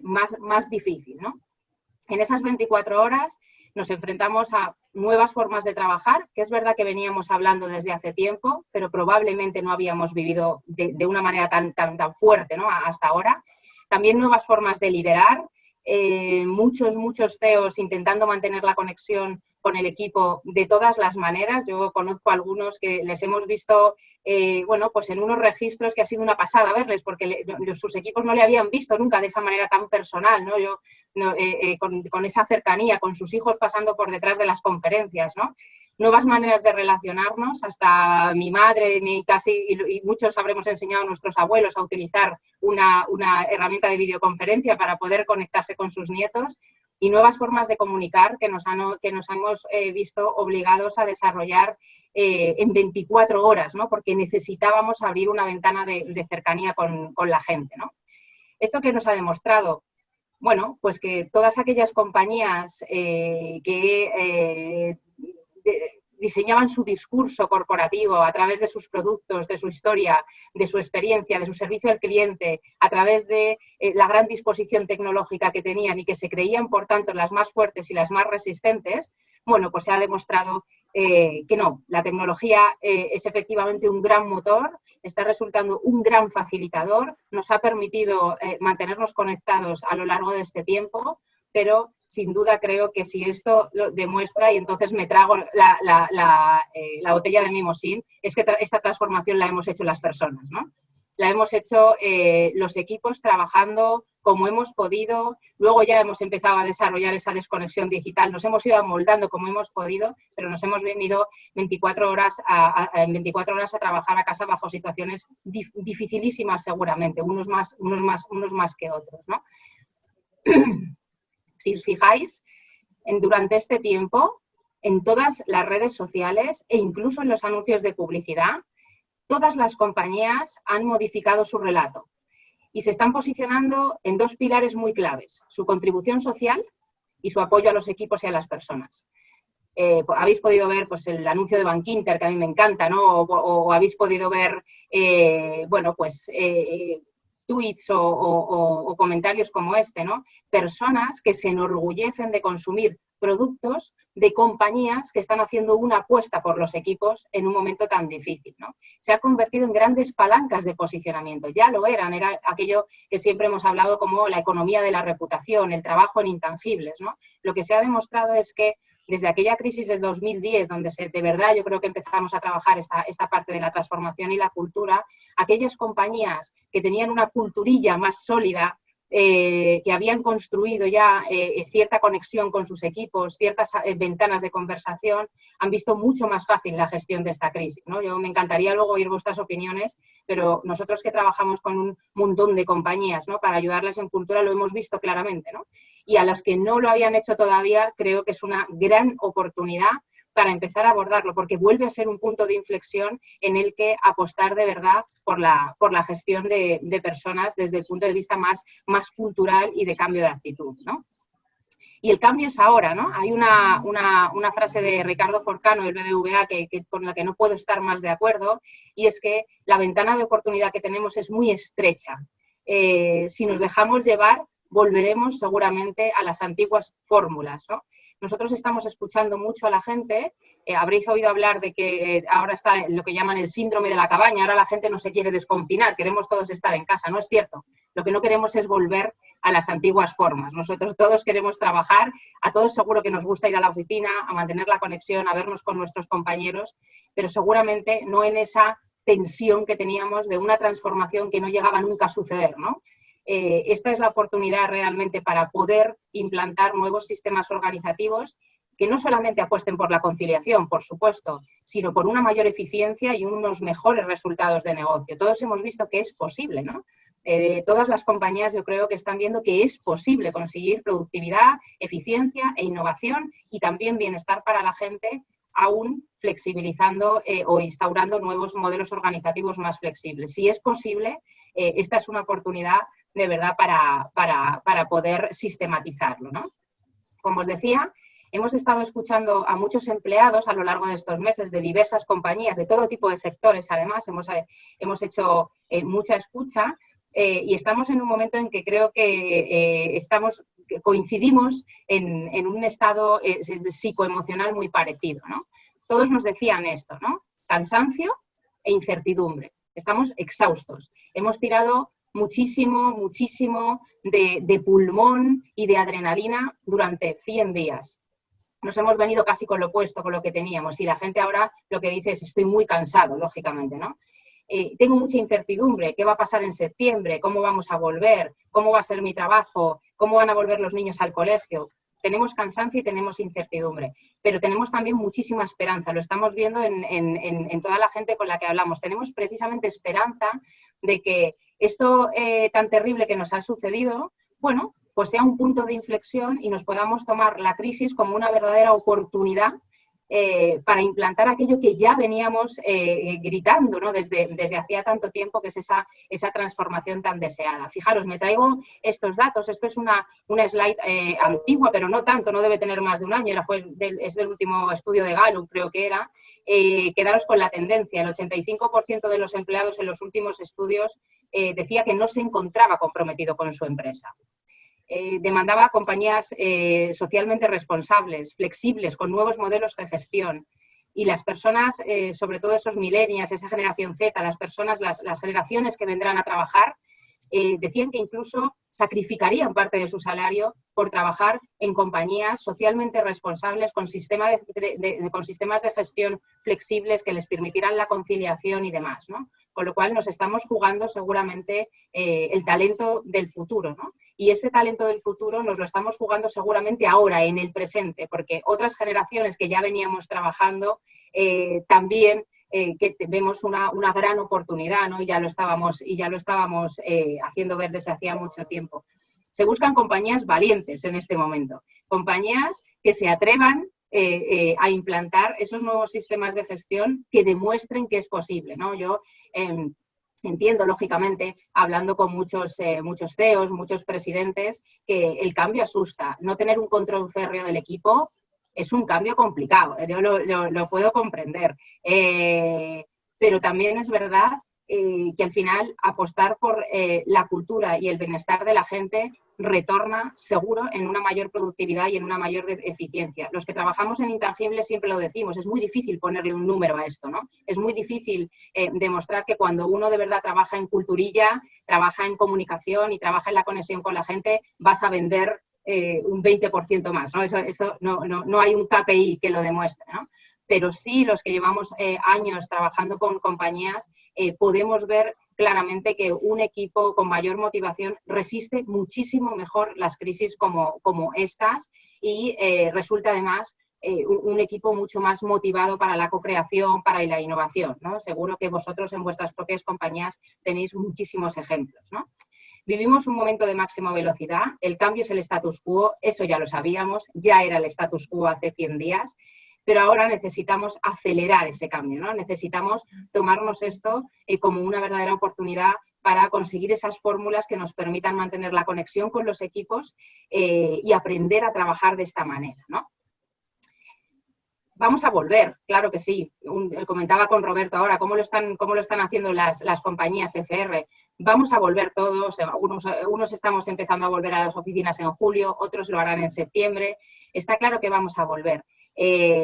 más difíciles, ¿no? En esas 24 horas nos enfrentamos a nuevas formas de trabajar, que es verdad que veníamos hablando desde hace tiempo, pero probablemente no habíamos vivido de una manera tan fuerte, ¿no? Hasta ahora. También nuevas formas de liderar, muchos CEOs intentando mantener la conexión con el equipo de todas las maneras. Yo conozco a algunos que les hemos visto, bueno, pues en unos registros que ha sido una pasada verles, porque sus equipos no le habían visto nunca de esa manera tan personal, ¿no? Con esa cercanía, con sus hijos pasando por detrás de las conferencias, ¿no? Nuevas maneras de relacionarnos, hasta mi madre y muchos habremos enseñado a nuestros abuelos a utilizar una herramienta de videoconferencia para poder conectarse con sus nietos. y nuevas formas de comunicar que nos hemos visto obligados a desarrollar en 24 horas, ¿no? Porque necesitábamos abrir una ventana de cercanía con la gente, ¿no? ¿Esto qué nos ha demostrado? Bueno, pues que todas aquellas compañías que diseñaban su discurso corporativo a través de sus productos, de su historia, de su experiencia, de su servicio al cliente, a través de la gran disposición tecnológica que tenían y que se creían, por tanto, las más fuertes y las más resistentes, bueno, pues se ha demostrado que no, la tecnología es efectivamente un gran motor, está resultando un gran facilitador, nos ha permitido mantenernos conectados a lo largo de este tiempo, pero sin duda creo que si esto lo demuestra, y entonces me trago la botella de Mimosín, es que esta transformación la hemos hecho las personas, ¿no? La hemos hecho los equipos trabajando como hemos podido, luego ya hemos empezado a desarrollar esa desconexión digital, nos hemos ido amoldando como hemos podido, pero nos hemos venido 24 horas a trabajar a casa bajo situaciones dificilísimas seguramente, unos más que otros, ¿no? Si os fijáis, durante este tiempo, en todas las redes sociales e incluso en los anuncios de publicidad, todas las compañías han modificado su relato y se están posicionando en dos pilares muy claves, su contribución social y su apoyo a los equipos y a las personas. Habéis podido ver pues, el anuncio de Bankinter, que a mí me encanta, ¿no? O habéis podido ver, bueno, pues tweets o comentarios como este, ¿no? Personas que se enorgullecen de consumir productos de compañías que están haciendo una apuesta por los equipos en un momento tan difícil, ¿no? Se ha convertido en grandes palancas de posicionamiento. Ya lo eran, era aquello que siempre hemos hablado como la economía de la reputación, el trabajo en intangibles, ¿no? Lo que se ha demostrado es que desde aquella crisis del 2010, donde de verdad yo creo que empezamos a trabajar esta parte de la transformación y la cultura, aquellas compañías que tenían una culturilla más sólida, que habían construido ya cierta conexión con sus equipos, ciertas ventanas de conversación, han visto mucho más fácil la gestión de esta crisis, ¿no? Yo me encantaría luego oír vuestras opiniones, pero nosotros que trabajamos con un montón de compañías, ¿no? Para ayudarles en cultura lo hemos visto claramente, ¿no? Y a los que no lo habían hecho todavía, creo que es una gran oportunidad para empezar a abordarlo, porque vuelve a ser un punto de inflexión en el que apostar de verdad por la gestión de personas desde el punto de vista más cultural y de cambio de actitud, ¿no? Y el cambio es ahora, ¿no? Hay una frase de Ricardo Forcano, del BBVA, con la que no puedo estar más de acuerdo, y es que la ventana de oportunidad que tenemos es muy estrecha. Si nos dejamos llevar, volveremos seguramente a las antiguas fórmulas, ¿no? Nosotros estamos escuchando mucho a la gente, habréis oído hablar de que ahora está lo que llaman el síndrome de la cabaña, ahora la gente no se quiere desconfinar, queremos todos estar en casa, no es cierto. Lo que no queremos es volver a las antiguas formas. Nosotros todos queremos trabajar, a todos seguro que nos gusta ir a la oficina, a mantener la conexión, a vernos con nuestros compañeros, pero seguramente no en esa tensión que teníamos de una transformación que no llegaba nunca a suceder, ¿no? Esta es la oportunidad realmente para poder implantar nuevos sistemas organizativos que no solamente apuesten por la conciliación, por supuesto, sino por una mayor eficiencia y unos mejores resultados de negocio. Todos hemos visto que es posible, ¿no? Todas las compañías yo creo que están viendo que es posible conseguir productividad, eficiencia e innovación y también bienestar para la gente, aún flexibilizando o instaurando nuevos modelos organizativos más flexibles. Si es posible, esta es una oportunidad de verdad para poder sistematizarlo, ¿no? Como os decía, hemos estado escuchando a muchos empleados a lo largo de estos meses de diversas compañías, de todo tipo de sectores, además, hemos hecho mucha escucha y estamos en un momento en que creo que coincidimos en un estado psicoemocional muy parecido, ¿no? Todos nos decían esto, ¿no? Cansancio e incertidumbre. Estamos exhaustos. Hemos tirado muchísimo de pulmón y de adrenalina durante 100 días. Nos hemos venido casi con lo opuesto, con lo que teníamos, y la gente ahora lo que dice es estoy muy cansado, lógicamente, ¿no? Tengo mucha incertidumbre, ¿qué va a pasar en septiembre? ¿Cómo vamos a volver? ¿Cómo va a ser mi trabajo? ¿Cómo van a volver los niños al colegio? Tenemos cansancio y tenemos incertidumbre, pero tenemos también muchísima esperanza, lo estamos viendo en toda la gente con la que hablamos. Tenemos precisamente esperanza de que esto tan terrible que nos ha sucedido, bueno, pues sea un punto de inflexión y nos podamos tomar la crisis como una verdadera oportunidad para implantar aquello que ya veníamos gritando, ¿no? desde hacía tanto tiempo, que es esa transformación tan deseada. Fijaros, me traigo estos datos. Esto es una slide antigua, pero no tanto, no debe tener más de un año, es del último estudio de Gallup, creo que era. Quedaros con la tendencia. El 85% de los empleados en los últimos estudios decía que no se encontraba comprometido con su empresa. Demandaba compañías socialmente responsables, flexibles, con nuevos modelos de gestión. Y las personas, sobre todo esos millennials, esa generación Z, las generaciones que vendrán a trabajar, decían que incluso sacrificarían parte de su salario por trabajar en compañías socialmente responsables con sistemas de gestión flexibles que les permitieran la conciliación y demás, ¿no? Con lo cual nos estamos jugando seguramente el talento del futuro, ¿no? Y ese talento del futuro nos lo estamos jugando seguramente ahora, en el presente, porque otras generaciones que ya veníamos trabajando también que vemos una gran oportunidad, ¿no? Y ya lo estábamos haciendo ver desde hacía mucho tiempo. Se buscan compañías valientes en este momento, compañías que se atrevan a implantar esos nuevos sistemas de gestión que demuestren que es posible, ¿no? Yo entiendo, lógicamente, hablando con muchos CEOs, muchos presidentes, que el cambio asusta. No tener un control férreo del equipo es un cambio complicado, yo lo puedo comprender. Pero también es verdad que al final apostar por la cultura y el bienestar de la gente retorna seguro en una mayor productividad y en una mayor eficiencia. Los que trabajamos en intangibles siempre lo decimos, es muy difícil ponerle un número a esto, ¿no? Es muy difícil demostrar que cuando uno de verdad trabaja en culturilla, trabaja en comunicación y trabaja en la conexión con la gente, vas a vender un 20% más, ¿no? Eso no hay un KPI que lo demuestre, ¿no? Pero sí los que llevamos años trabajando con compañías podemos ver claramente que un equipo con mayor motivación resiste muchísimo mejor las crisis como estas y resulta además un equipo mucho más motivado para la co-creación, para la innovación, ¿no? Seguro que vosotros en vuestras propias compañías tenéis muchísimos ejemplos, ¿no? Vivimos un momento de máxima velocidad, el cambio es el status quo, eso ya lo sabíamos, ya era el status quo hace 100 días, pero ahora necesitamos acelerar ese cambio, ¿no? Necesitamos tomarnos esto como una verdadera oportunidad para conseguir esas fórmulas que nos permitan mantener la conexión con los equipos y aprender a trabajar de esta manera, ¿no? Vamos a volver, claro que sí. Comentaba con Roberto ahora cómo lo están haciendo las compañías FR. Vamos a volver todos, unos estamos empezando a volver a las oficinas en julio, otros lo harán en septiembre. Está claro que vamos a volver.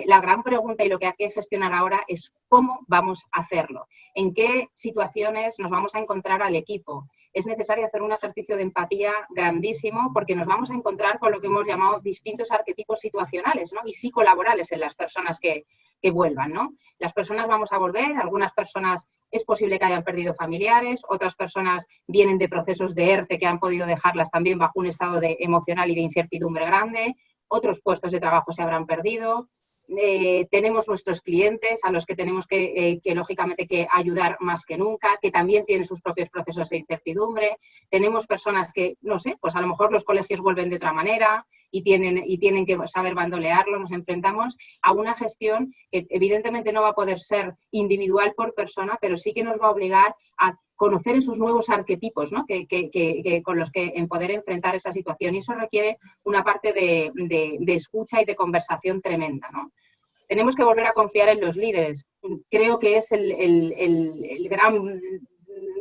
La gran pregunta y lo que hay que gestionar ahora es cómo vamos a hacerlo, en qué situaciones nos vamos a encontrar al equipo. Es necesario hacer un ejercicio de empatía grandísimo porque nos vamos a encontrar con lo que hemos llamado distintos arquetipos situacionales, ¿no? Y psicolaborales en las personas que vuelvan, ¿no? Las personas vamos a volver, algunas personas es posible que hayan perdido familiares, otras personas vienen de procesos de ERTE que han podido dejarlas también bajo un estado emocional y de incertidumbre grande, otros puestos de trabajo se habrán perdido. Tenemos nuestros clientes a los que tenemos que lógicamente que ayudar más que nunca, que también tienen sus propios procesos de incertidumbre. Tenemos personas que, no sé, pues a lo mejor los colegios vuelven de otra manera y tienen que saber bandolearlo. Nos enfrentamos a una gestión que evidentemente no va a poder ser individual por persona, pero sí que nos va a obligar a conocer esos nuevos arquetipos, ¿no? Con los que poder enfrentar esa situación. Y eso requiere una parte de escucha y de conversación tremenda, ¿no? Tenemos que volver a confiar en los líderes. Creo que es el gran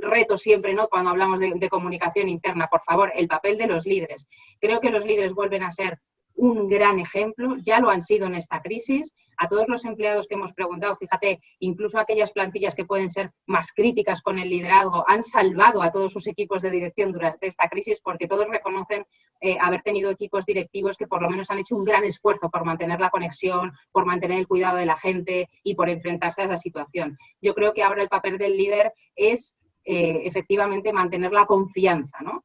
reto siempre, ¿no? Cuando hablamos de comunicación interna, por favor, el papel de los líderes. Creo que los líderes vuelven a ser un gran ejemplo, ya lo han sido en esta crisis. A todos los empleados que hemos preguntado, fíjate, incluso aquellas plantillas que pueden ser más críticas con el liderazgo, han salvado a todos sus equipos de dirección durante esta crisis porque todos reconocen haber tenido equipos directivos que por lo menos han hecho un gran esfuerzo por mantener la conexión, por mantener el cuidado de la gente y por enfrentarse a esa situación. Yo creo que ahora el papel del líder es efectivamente mantener la confianza, ¿no?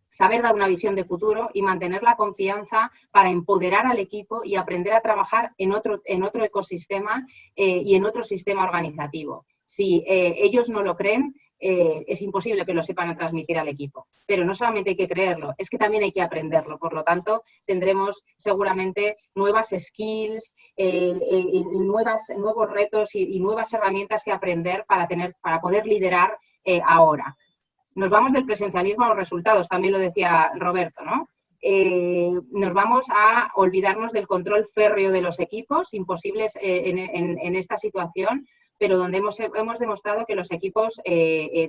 Saber dar una visión de futuro y mantener la confianza para empoderar al equipo y aprender a trabajar en otro ecosistema y en otro sistema organizativo. Si ellos no lo creen, es imposible que lo sepan transmitir al equipo. Pero no solamente hay que creerlo, es que también hay que aprenderlo. Por lo tanto, tendremos seguramente nuevas skills, nuevos retos y nuevas herramientas que aprender para poder liderar ahora. Nos vamos del presencialismo a los resultados, también lo decía Roberto, ¿no? Nos vamos a olvidarnos del control férreo de los equipos, imposibles en esta situación, pero donde hemos demostrado que los equipos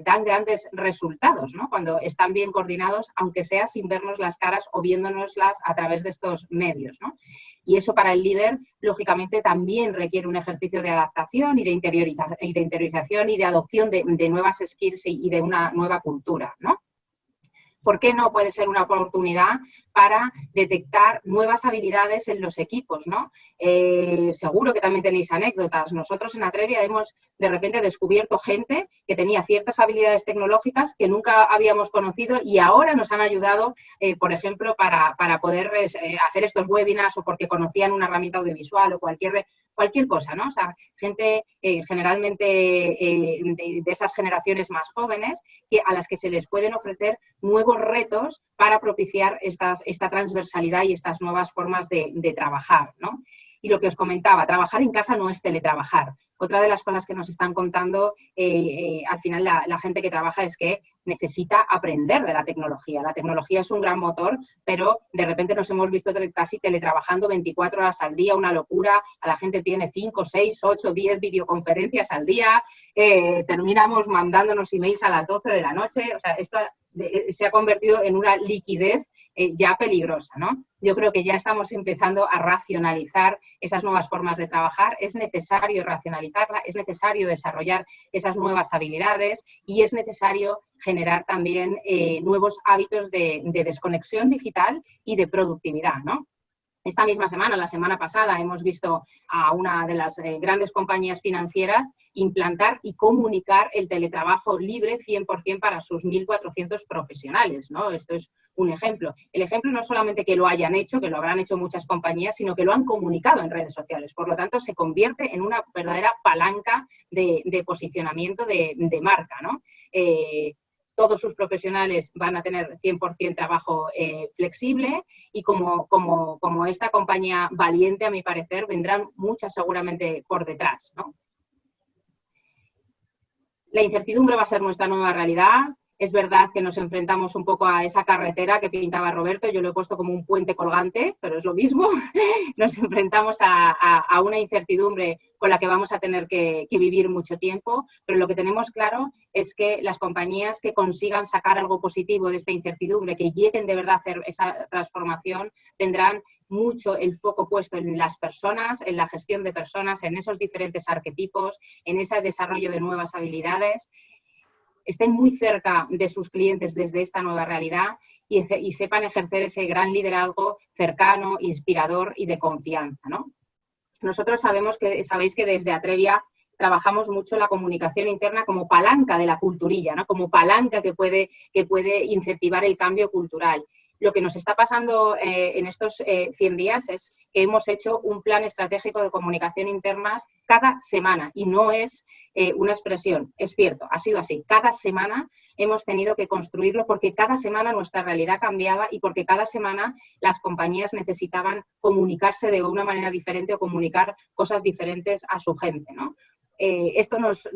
dan grandes resultados, ¿no? Cuando están bien coordinados, aunque sea sin vernos las caras o viéndonoslas a través de estos medios, ¿no? Y eso para el líder, lógicamente, también requiere un ejercicio de adaptación y de interiorización y de adopción de nuevas skills y de una nueva cultura, ¿no? ¿Por qué no puede ser una oportunidad para detectar nuevas habilidades en los equipos, ¿no? Seguro que también tenéis anécdotas. Nosotros en Atrevia hemos de repente descubierto gente que tenía ciertas habilidades tecnológicas que nunca habíamos conocido y ahora nos han ayudado, por ejemplo, para poder hacer estos webinars o porque conocían una herramienta audiovisual o cualquier cosa, ¿no? O sea, gente generalmente de esas generaciones más jóvenes a las que se les pueden ofrecer nuevos retos para propiciar esta transversalidad y estas nuevas formas de trabajar, ¿no? Y lo que os comentaba, trabajar en casa no es teletrabajar. Otra de las cosas que nos están contando al final la gente que trabaja es que necesita aprender de la tecnología. La tecnología es un gran motor, pero de repente nos hemos visto casi teletrabajando 24 horas al día, una locura. A la gente tiene 5, 6, 8, 10 videoconferencias al día. Terminamos mandándonos emails a las 12 de la noche. O sea, esto se ha convertido en una liquidez ya peligrosa, ¿no? Yo creo que ya estamos empezando a racionalizar esas nuevas formas de trabajar. Es necesario racionalizarla, es necesario desarrollar esas nuevas habilidades y es necesario generar también nuevos hábitos de desconexión digital y de productividad, ¿no? Esta misma semana, la semana pasada, hemos visto a una de las grandes compañías financieras implantar y comunicar el teletrabajo libre 100% para sus 1.400 profesionales, ¿no? Esto es un ejemplo. El ejemplo no es solamente que lo hayan hecho, que lo habrán hecho muchas compañías, sino que lo han comunicado en redes sociales. Por lo tanto, se convierte en una verdadera palanca de posicionamiento de marca, ¿no? Todos sus profesionales van a tener 100% trabajo flexible y como esta compañía valiente, a mi parecer, vendrán muchas seguramente por detrás, ¿no? La incertidumbre va a ser nuestra nueva realidad. Es verdad que nos enfrentamos un poco a esa carretera que pintaba Roberto, yo lo he puesto como un puente colgante, pero es lo mismo. Nos enfrentamos a una incertidumbre con la que vamos a tener que vivir mucho tiempo, pero lo que tenemos claro es que las compañías que consigan sacar algo positivo de esta incertidumbre, que lleguen de verdad a hacer esa transformación, tendrán mucho el foco puesto en las personas, en la gestión de personas, en esos diferentes arquetipos, en ese desarrollo de nuevas habilidades. Estén muy cerca de sus clientes desde esta nueva realidad y sepan ejercer ese gran liderazgo cercano, inspirador y de confianza, ¿no? Nosotros sabéis que desde Atrevia trabajamos mucho la comunicación interna como palanca de la culturilla, ¿no? Como palanca que puede incentivar el cambio cultural. Lo que nos está pasando en estos 100 días es que hemos hecho un plan estratégico de comunicación interna cada semana y no es una expresión, es cierto, ha sido así. Cada semana hemos tenido que construirlo porque cada semana nuestra realidad cambiaba y porque cada semana las compañías necesitaban comunicarse de una manera diferente o comunicar cosas diferentes a su gente, ¿no? Esto nos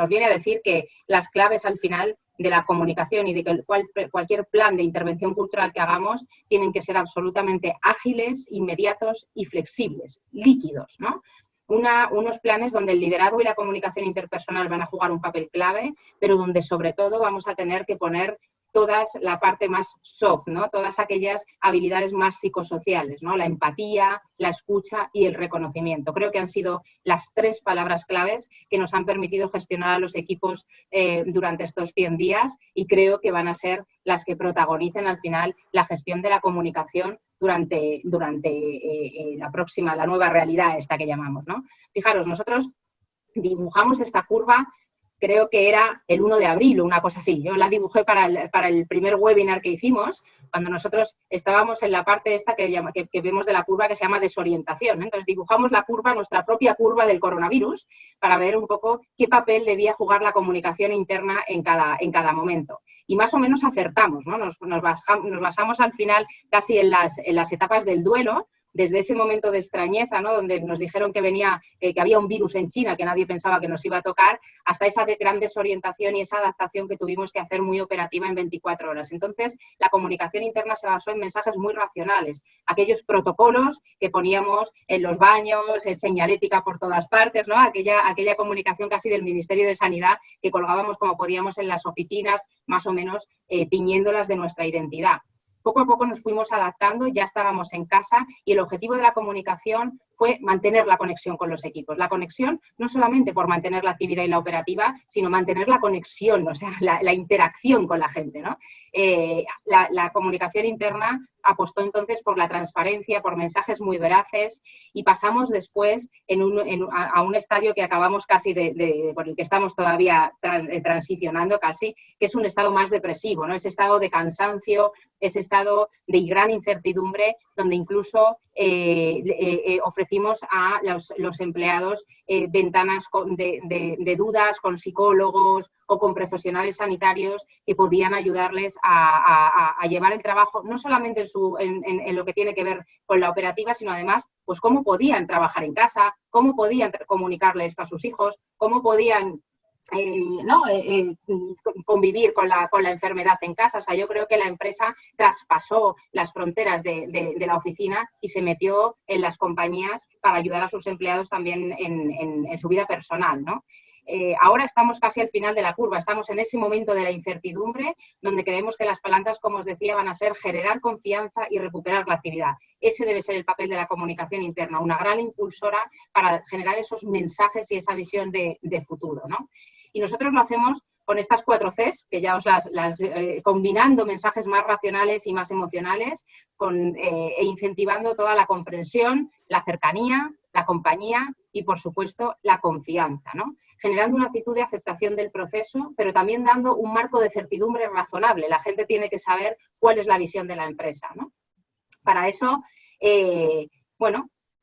viene a decir que las claves al final de la comunicación y de que cualquier plan de intervención cultural que hagamos tienen que ser absolutamente ágiles, inmediatos y flexibles, líquidos, ¿no? Unos planes donde el liderazgo y la comunicación interpersonal van a jugar un papel clave, pero donde sobre todo vamos a tener que poner la parte más soft, ¿no? Todas aquellas habilidades más psicosociales, ¿no? La empatía, la escucha y el reconocimiento. Creo que han sido las 3 palabras claves que nos han permitido gestionar a los equipos durante estos 100 días y creo que van a ser las que protagonicen al final la gestión de la comunicación durante la nueva realidad esta que llamamos, ¿no? Fijaros, nosotros dibujamos esta curva. Creo que era el 1 de abril o una cosa así. Yo la dibujé para el primer webinar que hicimos cuando nosotros estábamos en la parte esta que vemos de la curva que se llama desorientación. Entonces dibujamos la curva, nuestra propia curva del coronavirus, para ver un poco qué papel debía jugar la comunicación interna en cada momento. Y más o menos acertamos, ¿no? Nos basamos al final casi en las etapas del duelo, desde ese momento de extrañeza, ¿no? Donde nos dijeron que que había un virus en China que nadie pensaba que nos iba a tocar, hasta esa gran desorientación y esa adaptación que tuvimos que hacer muy operativa en 24 horas. Entonces, la comunicación interna se basó en mensajes muy racionales, aquellos protocolos que poníamos en los baños, en señalética por todas partes, ¿no? Aquella comunicación casi del Ministerio de Sanidad que colgábamos como podíamos en las oficinas, más o menos tiñéndolas de nuestra identidad. Poco a poco nos fuimos adaptando, ya estábamos en casa y el objetivo de la comunicación fue mantener la conexión con los equipos. La conexión no solamente por mantener la actividad y la operativa, sino mantener la conexión, o sea, la interacción con la gente, ¿no? La comunicación interna apostó entonces por la transparencia, por mensajes muy veraces y pasamos después a un estadio que acabamos casi por el que estamos todavía transicionando casi, que es un estado más depresivo, ¿no? Ese estado de cansancio, ese estado de gran incertidumbre, donde incluso ofrecimos a los empleados ventanas de dudas con psicólogos o con profesionales sanitarios que podían ayudarles a llevar el trabajo, no solamente en lo que tiene que ver con la operativa, sino además, pues cómo podían trabajar en casa, cómo podían comunicarle esto a sus hijos, cómo podían convivir con la enfermedad en casa. O sea, yo creo que la empresa traspasó las fronteras de la oficina y se metió en las compañías para ayudar a sus empleados también en su vida personal, ¿no? Ahora estamos casi al final de la curva, estamos en ese momento de la incertidumbre donde creemos que las palancas, como os decía, van a ser generar confianza y recuperar la actividad. Ese debe ser el papel de la comunicación interna, una gran impulsora para generar esos mensajes y esa visión de futuro, ¿no? Y nosotros lo hacemos con estas 4 Cs, que ya os combinando mensajes más racionales y más emocionales, e incentivando toda la comprensión, la cercanía, la compañía y, por supuesto, la confianza, ¿no? Generando una actitud de aceptación del proceso, pero también dando un marco de certidumbre razonable. La gente tiene que saber cuál es la visión de la empresa, ¿no? Para eso,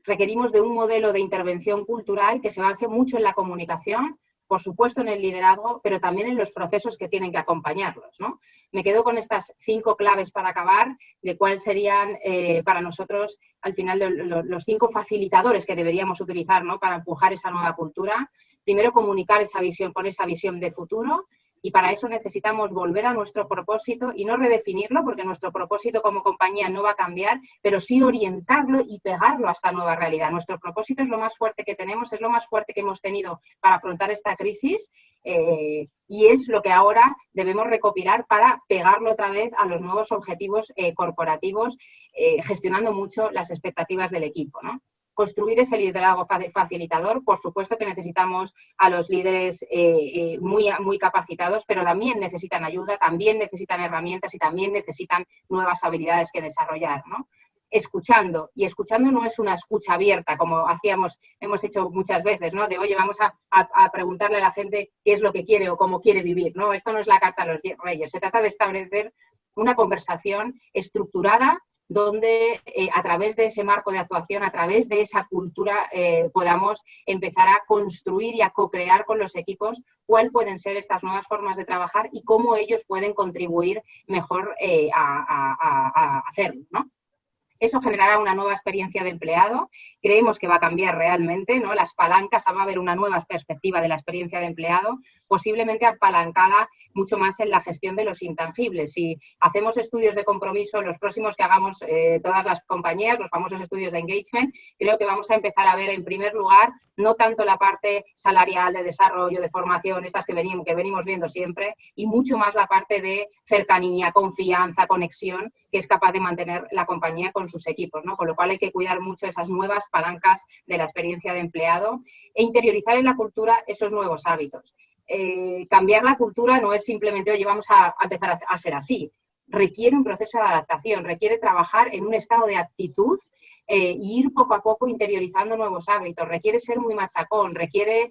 requerimos de un modelo de intervención cultural que se base mucho en la comunicación, por supuesto en el liderazgo, pero también en los procesos que tienen que acompañarlos, ¿no? Me quedo con estas 5 claves para acabar, de cuáles serían para nosotros, al final, los 5 facilitadores que deberíamos utilizar, ¿no? Para empujar esa nueva cultura. Primero, comunicar esa visión con esa visión de futuro. Y para eso necesitamos volver a nuestro propósito y no redefinirlo, porque nuestro propósito como compañía no va a cambiar, pero sí orientarlo y pegarlo a esta nueva realidad. Nuestro propósito es lo más fuerte que tenemos, es lo más fuerte que hemos tenido para afrontar esta crisis y es lo que ahora debemos recopilar para pegarlo otra vez a los nuevos objetivos corporativos, gestionando mucho las expectativas del equipo, ¿no? Construir ese liderazgo facilitador, por supuesto que necesitamos a los líderes muy capacitados, pero también necesitan ayuda, también necesitan herramientas y también necesitan nuevas habilidades que desarrollar, ¿no? Escuchando, y escuchando no es una escucha abierta, como hemos hecho muchas veces, ¿no? De, oye, vamos a preguntarle a la gente qué es lo que quiere o cómo quiere vivir, ¿no? Esto no es la carta a los reyes, se trata de establecer una conversación estructurada donde a través de ese marco de actuación, a través de esa cultura, podamos empezar a construir y a co-crear con los equipos cuáles pueden ser estas nuevas formas de trabajar y cómo ellos pueden contribuir mejor a hacerlo, ¿no? Eso generará una nueva experiencia de empleado. Creemos que va a cambiar realmente, ¿no? Las palancas, va a haber una nueva perspectiva de la experiencia de empleado, posiblemente apalancada mucho más en la gestión de los intangibles. Si hacemos estudios de compromiso, los próximos que hagamos todas las compañías, los famosos estudios de engagement, creo que vamos a empezar a ver en primer lugar no tanto la parte salarial, de desarrollo, de formación, estas que venimos viendo siempre, y mucho más la parte de cercanía, confianza, conexión, que es capaz de mantener la compañía con sus equipos, ¿no? Con lo cual hay que cuidar mucho esas nuevas palancas de la experiencia de empleado e interiorizar en la cultura esos nuevos hábitos. Cambiar la cultura no es simplemente, oye, vamos a empezar a ser así. requiere un proceso de adaptación, requiere trabajar en un estado de actitud y ir poco a poco interiorizando nuevos hábitos, requiere ser muy machacón, requiere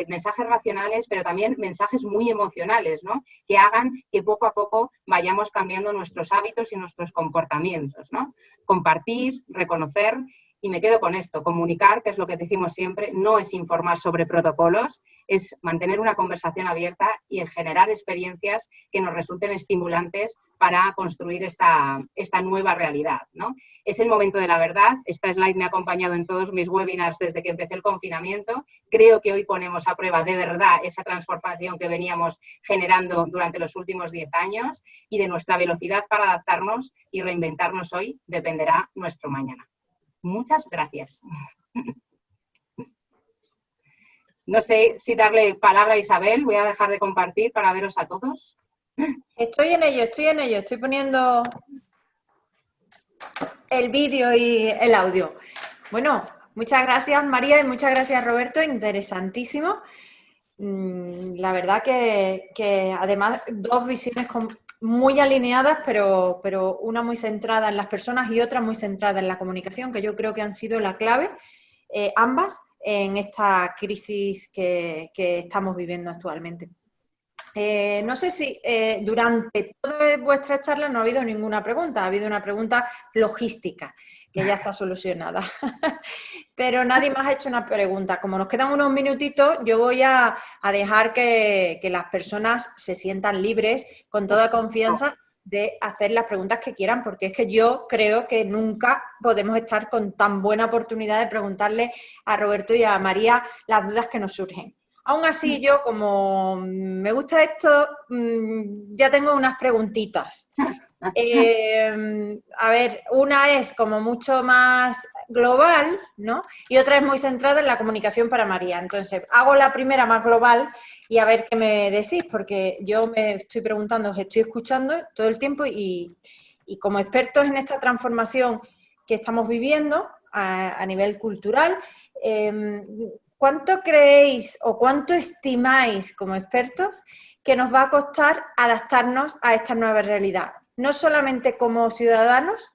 mensajes racionales, pero también mensajes muy emocionales, ¿no? Que hagan que poco a poco vayamos cambiando nuestros hábitos y nuestros comportamientos, ¿no? Compartir, reconocer. Y me quedo con esto, comunicar, que es lo que decimos siempre, no es informar sobre protocolos, es mantener una conversación abierta y generar experiencias que nos resulten estimulantes para construir esta nueva realidad, ¿no? Es el momento de la verdad. Esta slide me ha acompañado en todos mis webinars desde que empecé el confinamiento. Creo que hoy ponemos a prueba de verdad esa transformación que veníamos generando durante los últimos 10 años y de nuestra velocidad para adaptarnos y reinventarnos hoy dependerá nuestro mañana. Muchas gracias. No sé si darle palabra a Isabel. Voy a dejar de compartir para veros a todos. Estoy en ello. Estoy poniendo el vídeo y el audio. Bueno, muchas gracias, María, y muchas gracias, Roberto. Interesantísimo. La verdad que además dos visiones muy alineadas, pero una muy centrada en las personas y otra muy centrada en la comunicación, que yo creo que han sido la clave, ambas, en esta crisis que estamos viviendo actualmente. No sé si durante toda vuestra charla no ha habido ninguna pregunta, ha habido una pregunta logística, que ya está solucionada. Pero nadie más ha hecho una pregunta. Como nos quedan unos minutitos, yo voy a dejar que las personas se sientan libres, con toda confianza, de hacer las preguntas que quieran, porque es que yo creo que nunca podemos estar con tan buena oportunidad de preguntarle a Roberto y a María las dudas que nos surgen. Aún así, yo, como me gusta esto, ya tengo unas preguntitas. A ver, una es como mucho más global, ¿no? Y otra es muy centrada en la comunicación para María. Entonces, hago la primera más global y a ver qué me decís, porque yo me estoy preguntando, os estoy escuchando todo el tiempo y como expertos en esta transformación que estamos viviendo a nivel cultural, ¿cuánto creéis o cuánto estimáis como expertos que nos va a costar adaptarnos a esta nueva realidad? No solamente como ciudadanos,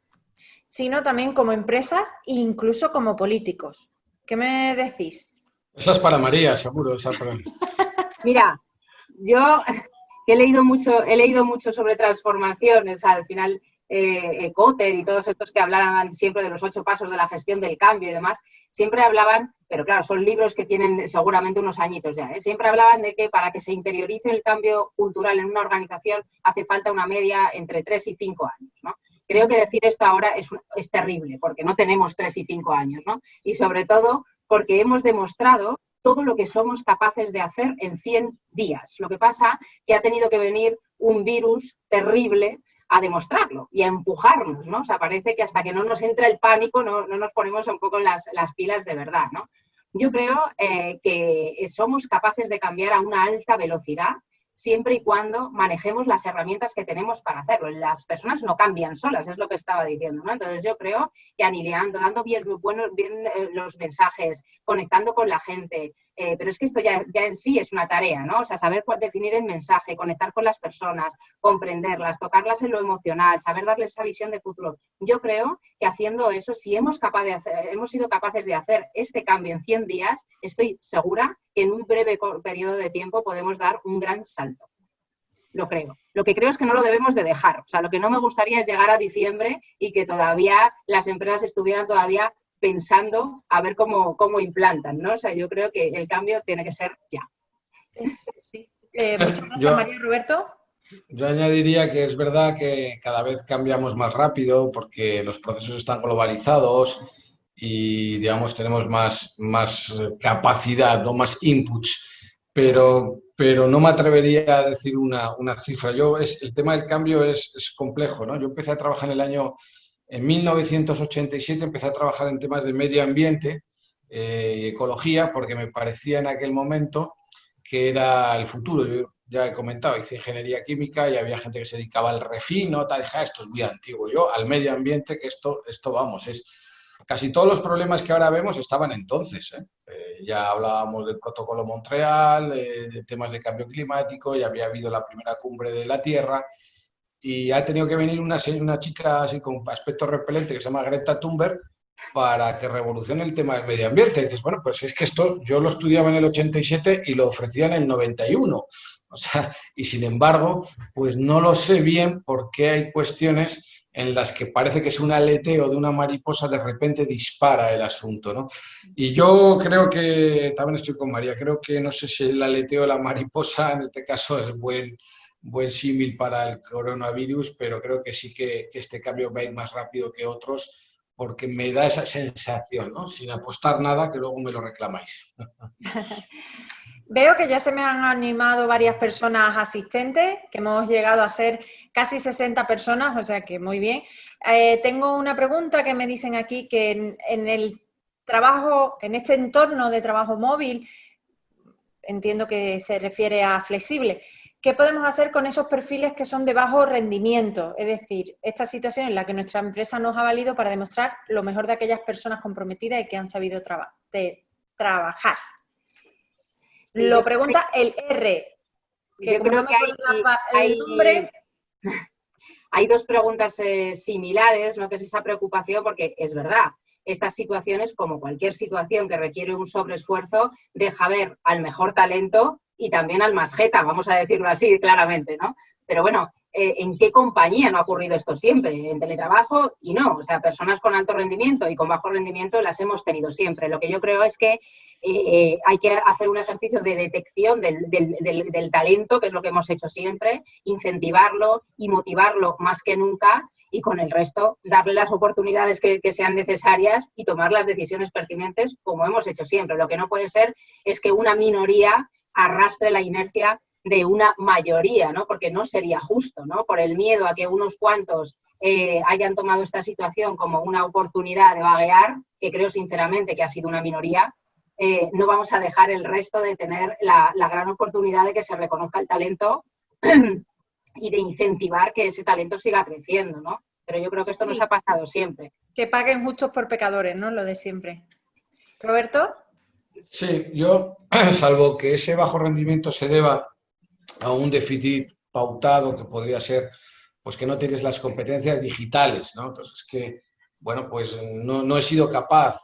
sino también como empresas e incluso como políticos. ¿Qué me decís? Esa es para María, seguro. Esa para... Mira, yo he leído mucho sobre transformación, o sea, al final Kotter y todos estos que hablaban siempre de los 8 pasos de la gestión del cambio y demás, siempre hablaban, pero claro, son libros que tienen seguramente unos añitos ya, siempre hablaban de que para que se interiorice el cambio cultural en una organización hace falta una media entre 3 y 5 años, ¿no? Creo que decir esto ahora es terrible, porque no tenemos 3 y 5 años, ¿no? Y sobre todo porque hemos demostrado todo lo que somos capaces de hacer en 100 días. Lo que pasa que ha tenido que venir un virus terrible a demostrarlo y a empujarnos, ¿no? O sea, parece que hasta que no nos entra el pánico no nos ponemos un poco las pilas de verdad, ¿no? Yo creo que somos capaces de cambiar a una alta velocidad siempre y cuando manejemos las herramientas que tenemos para hacerlo. Las personas no cambian solas, es lo que estaba diciendo, ¿no? Entonces yo creo que anileando, dando bien los mensajes, conectando con la gente, pero es que esto ya en sí es una tarea, ¿no? O sea, saber definir el mensaje, conectar con las personas, comprenderlas, tocarlas en lo emocional, saber darles esa visión de futuro. Yo creo que haciendo eso, si hemos sido capaces de hacer este cambio en 100 días, estoy segura que en un breve periodo de tiempo podemos dar un gran salto. Lo creo. Lo que creo es que no lo debemos de dejar. O sea, lo que no me gustaría es llegar a diciembre y que todavía las empresas estuvieran todavía pensando a ver cómo implantan, ¿no? O sea, yo creo que el cambio tiene que ser ya. Sí. Muchas gracias, María. Roberto. Yo añadiría que es verdad que cada vez cambiamos más rápido porque los procesos están globalizados y, digamos, tenemos más capacidad, ¿no? Más inputs, pero no me atrevería a decir una cifra. El tema del cambio es complejo, ¿no? Yo empecé a trabajar en 1987, empecé a trabajar en temas de medio ambiente y ecología porque me parecía en aquel momento que era el futuro. Yo ya he comentado, hice ingeniería química y había gente que se dedicaba al refino, tal, esto es muy antiguo. Yo al medio ambiente, que esto vamos, casi todos los problemas que ahora vemos estaban entonces. Ya hablábamos del protocolo Montreal, de temas de cambio climático, ya había habido la primera cumbre de la Tierra y ha tenido que venir una chica así con aspecto repelente que se llama Greta Thunberg para que revolucione el tema del medio ambiente. Y dices, bueno, pues es que esto yo lo estudiaba en el 87 y lo ofrecía en el 91. O sea, y sin embargo, pues no lo sé bien por qué hay cuestiones en las que parece que es un aleteo de una mariposa, de repente dispara el asunto, ¿no? Y yo creo que, también estoy con María, creo que no sé si el aleteo de la mariposa en este caso es buen símil para el coronavirus, pero creo que sí que este cambio va a ir más rápido que otros, porque me da esa sensación, ¿no? Sin apostar nada, que luego me lo reclamáis. Veo que ya se me han animado varias personas asistentes, que hemos llegado a ser casi 60 personas, o sea que muy bien. Tengo una pregunta que me dicen aquí, que en el trabajo, en este entorno de trabajo móvil, entiendo que se refiere a flexible, ¿qué podemos hacer con esos perfiles que son de bajo rendimiento? Es decir, esta situación en la que nuestra empresa nos ha valido para demostrar lo mejor de aquellas personas comprometidas y que han sabido trabajar. Sí, Lo pregunta el R. Yo creo que hay dos preguntas similares, ¿no? Que es esa preocupación, porque es verdad, estas situaciones, como cualquier situación que requiere un sobreesfuerzo, deja ver al mejor talento y también al más jeta, vamos a decirlo así claramente, ¿no? Pero bueno, ¿en qué compañía no ha ocurrido esto siempre? En teletrabajo y no, o sea, personas con alto rendimiento y con bajo rendimiento las hemos tenido siempre. Lo que yo creo es que hay que hacer un ejercicio de detección del talento, que es lo que hemos hecho siempre, incentivarlo y motivarlo más que nunca, y con el resto darle las oportunidades que sean necesarias y tomar las decisiones pertinentes como hemos hecho siempre. Lo que no puede ser es que una minoría arrastre la inercia de una mayoría, ¿no? Porque no sería justo, ¿no? Por el miedo a que unos cuantos hayan tomado esta situación como una oportunidad de vaguear, que creo sinceramente que ha sido una minoría, no vamos a dejar el resto de tener la gran oportunidad de que se reconozca el talento y de incentivar que ese talento siga creciendo, ¿no? Pero yo creo que esto nos ha pasado siempre. Que paguen justos por pecadores, ¿no? Lo de siempre. ¿Roberto? Sí, yo, salvo que ese bajo rendimiento se deba a un déficit pautado que podría ser, pues que no tienes las competencias digitales, ¿no? Entonces, que, bueno, pues no he sido capaz,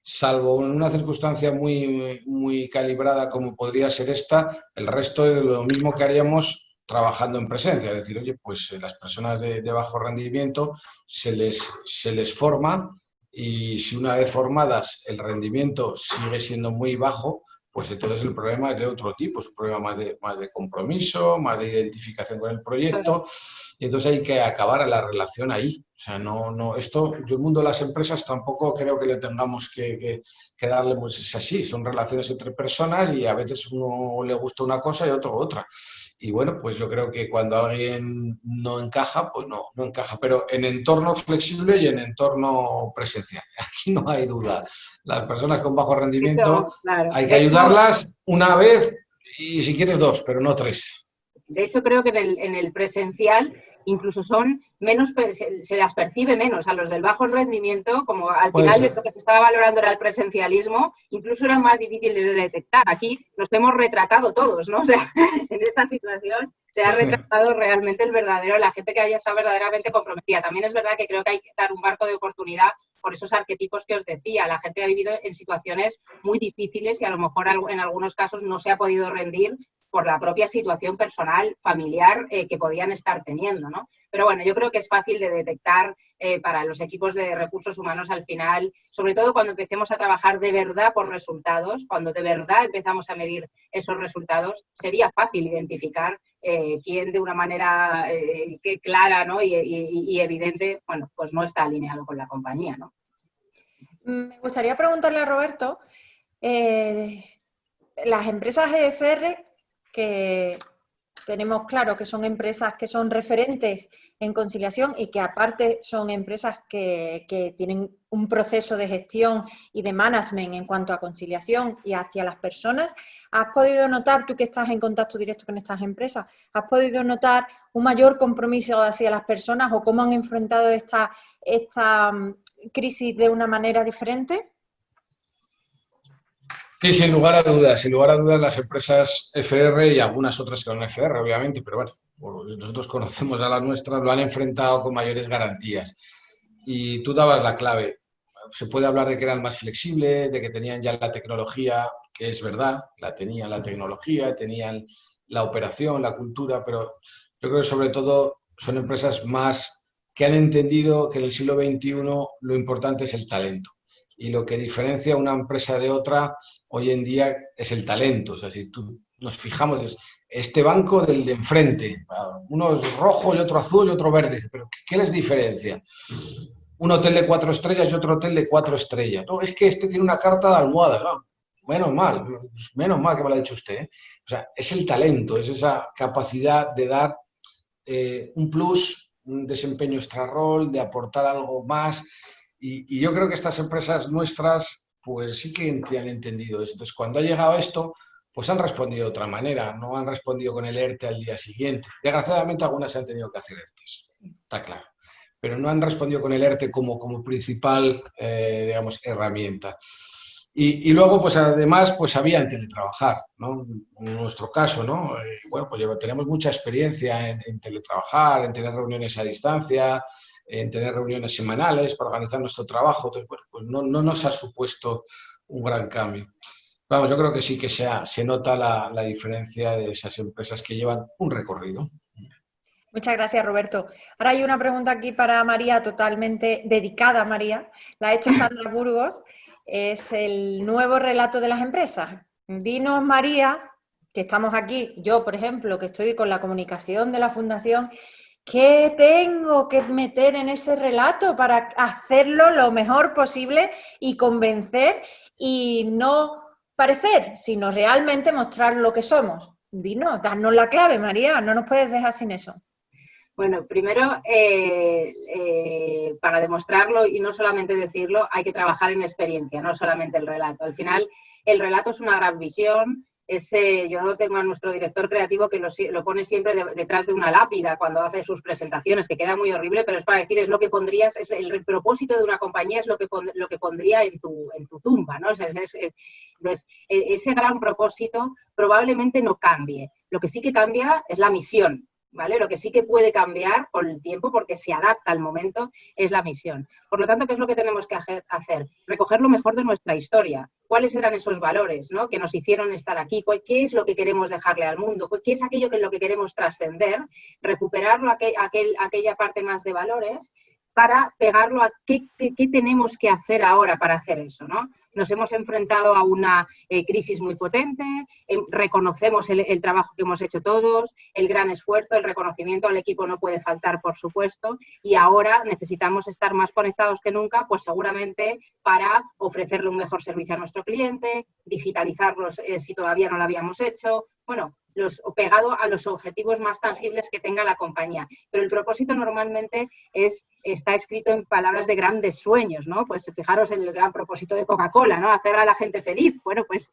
salvo en una circunstancia muy calibrada como podría ser esta, el resto de lo mismo que haríamos trabajando en presencia. Es decir, oye, pues las personas de bajo rendimiento se les forma, y si una vez formadas el rendimiento sigue siendo muy bajo, pues entonces el problema es de otro tipo, es un problema más de compromiso, más de identificación con el proyecto, y entonces hay que acabar la relación ahí. O sea, yo el mundo de las empresas tampoco creo que le tengamos que darle, pues es así, son relaciones entre personas y a veces uno le gusta una cosa y otro otra. Y bueno, pues yo creo que cuando alguien no encaja, pues no encaja, pero en entorno flexible y en entorno presencial. Aquí no hay duda. Las personas con bajo rendimiento, eso, claro. hay que ayudarlas una vez y si quieres dos, pero no tres. De hecho, creo que en el presencial incluso son menos, se las percibe menos a los del bajo rendimiento, como al final de lo que se estaba valorando era el presencialismo, incluso era más difícil de detectar. Aquí nos hemos retratado todos, ¿no? O sea, en esta situación se ha retratado realmente la gente que haya estado verdaderamente comprometida. También es verdad que creo que hay que dar un marco de oportunidad por esos arquetipos que os decía. La gente ha vivido en situaciones muy difíciles y a lo mejor en algunos casos no se ha podido rendir por la propia situación personal, familiar que podían estar teniendo, ¿no? Pero bueno, yo creo que es fácil de detectar para los equipos de recursos humanos al final, sobre todo cuando empecemos a trabajar de verdad por resultados, cuando de verdad empezamos a medir esos resultados, sería fácil identificar quién de una manera clara, ¿no? y evidente, bueno, pues no está alineado con la compañía, ¿no? Me gustaría preguntarle a Roberto, las empresas EFR, que tenemos claro que son empresas que son referentes en conciliación y que aparte son empresas que tienen un proceso de gestión y de management en cuanto a conciliación y hacia las personas. ¿Has podido notar, tú que estás en contacto directo con estas empresas, has podido notar un mayor compromiso hacia las personas o cómo han enfrentado esta crisis de una manera diferente? Sí, sin lugar a dudas, las empresas FR y algunas otras que no FR, obviamente, pero bueno, nosotros conocemos a las nuestras, lo han enfrentado con mayores garantías. Y tú dabas la clave. Se puede hablar de que eran más flexibles, de que tenían ya la tecnología, que es verdad, la tenían la tecnología, tenían la operación, la cultura, pero yo creo que sobre todo son empresas más que han entendido que en el siglo XXI lo importante es el talento. Y lo que diferencia una empresa de otra hoy en día es el talento. O sea, si nos fijamos, este banco del de enfrente, uno es rojo y otro azul y otro verde, pero ¿qué les diferencia? Un hotel de 4 estrellas y otro hotel de 4 estrellas. No, es que este tiene una carta de almohadas. No, menos mal que me lo ha dicho usted, ¿eh? O sea, es el talento, es esa capacidad de dar un plus, un desempeño extra rol, de aportar algo más. Y yo creo que estas empresas nuestras, pues sí que han entendido eso. Entonces, cuando ha llegado esto, pues han respondido de otra manera, no han respondido con el ERTE al día siguiente. Desgraciadamente, algunas se han tenido que hacer ERTEs, está claro, pero no han respondido con el ERTE como principal, digamos, herramienta. Y luego, pues además, pues sabían teletrabajar, ¿no? En nuestro caso, ¿no? Bueno, pues tenemos mucha experiencia en teletrabajar, en tener reuniones a distancia, en tener reuniones semanales para organizar nuestro trabajo. Entonces, bueno, pues no nos ha supuesto un gran cambio. Vamos, yo creo que sí que se nota la diferencia de esas empresas que llevan un recorrido. Muchas gracias, Roberto. Ahora hay una pregunta aquí para María, totalmente dedicada a María. La ha hecho Sandra Burgos. Es el nuevo relato de las empresas. Dinos, María, que estamos aquí, yo, por ejemplo, que estoy con la comunicación de la Fundación, ¿qué tengo que meter en ese relato para hacerlo lo mejor posible y convencer y no parecer, sino realmente mostrar lo que somos? Dinos, danos la clave, María, no nos puedes dejar sin eso. Bueno, primero, para demostrarlo y no solamente decirlo, hay que trabajar en experiencia, no solamente el relato. Al final, el relato es una gran visión. Yo lo tengo a nuestro director creativo que lo pone siempre detrás de una lápida cuando hace sus presentaciones, que queda muy horrible, pero es para decir, es lo que pondrías, es el propósito de una compañía, es lo que pondría en tu tumba, ¿no? O sea, entonces, ese gran propósito probablemente no cambie. Lo que sí que cambia es la misión. ¿Vale? Lo que sí que puede cambiar con el tiempo, porque se adapta al momento, es la misión. Por lo tanto, ¿qué es lo que tenemos que hacer? Recoger lo mejor de nuestra historia. ¿Cuáles eran esos valores, ¿no?, que nos hicieron estar aquí? ¿Qué es lo que queremos dejarle al mundo? ¿Qué es aquello en lo que queremos trascender? Recuperarlo, aquella parte más de valores, para pegarlo a qué tenemos que hacer ahora para hacer eso, ¿no? Nos hemos enfrentado a una crisis muy potente, reconocemos el trabajo que hemos hecho todos, el gran esfuerzo, el reconocimiento al equipo no puede faltar, por supuesto, y ahora necesitamos estar más conectados que nunca, pues seguramente para ofrecerle un mejor servicio a nuestro cliente, digitalizarlos si todavía no lo habíamos hecho, bueno, pegado a los objetivos más tangibles que tenga la compañía. Pero el propósito normalmente está escrito en palabras de grandes sueños, ¿no? Pues fijaros en el gran propósito de Coca-Cola, ¿no? Hacer a la gente feliz. Bueno, pues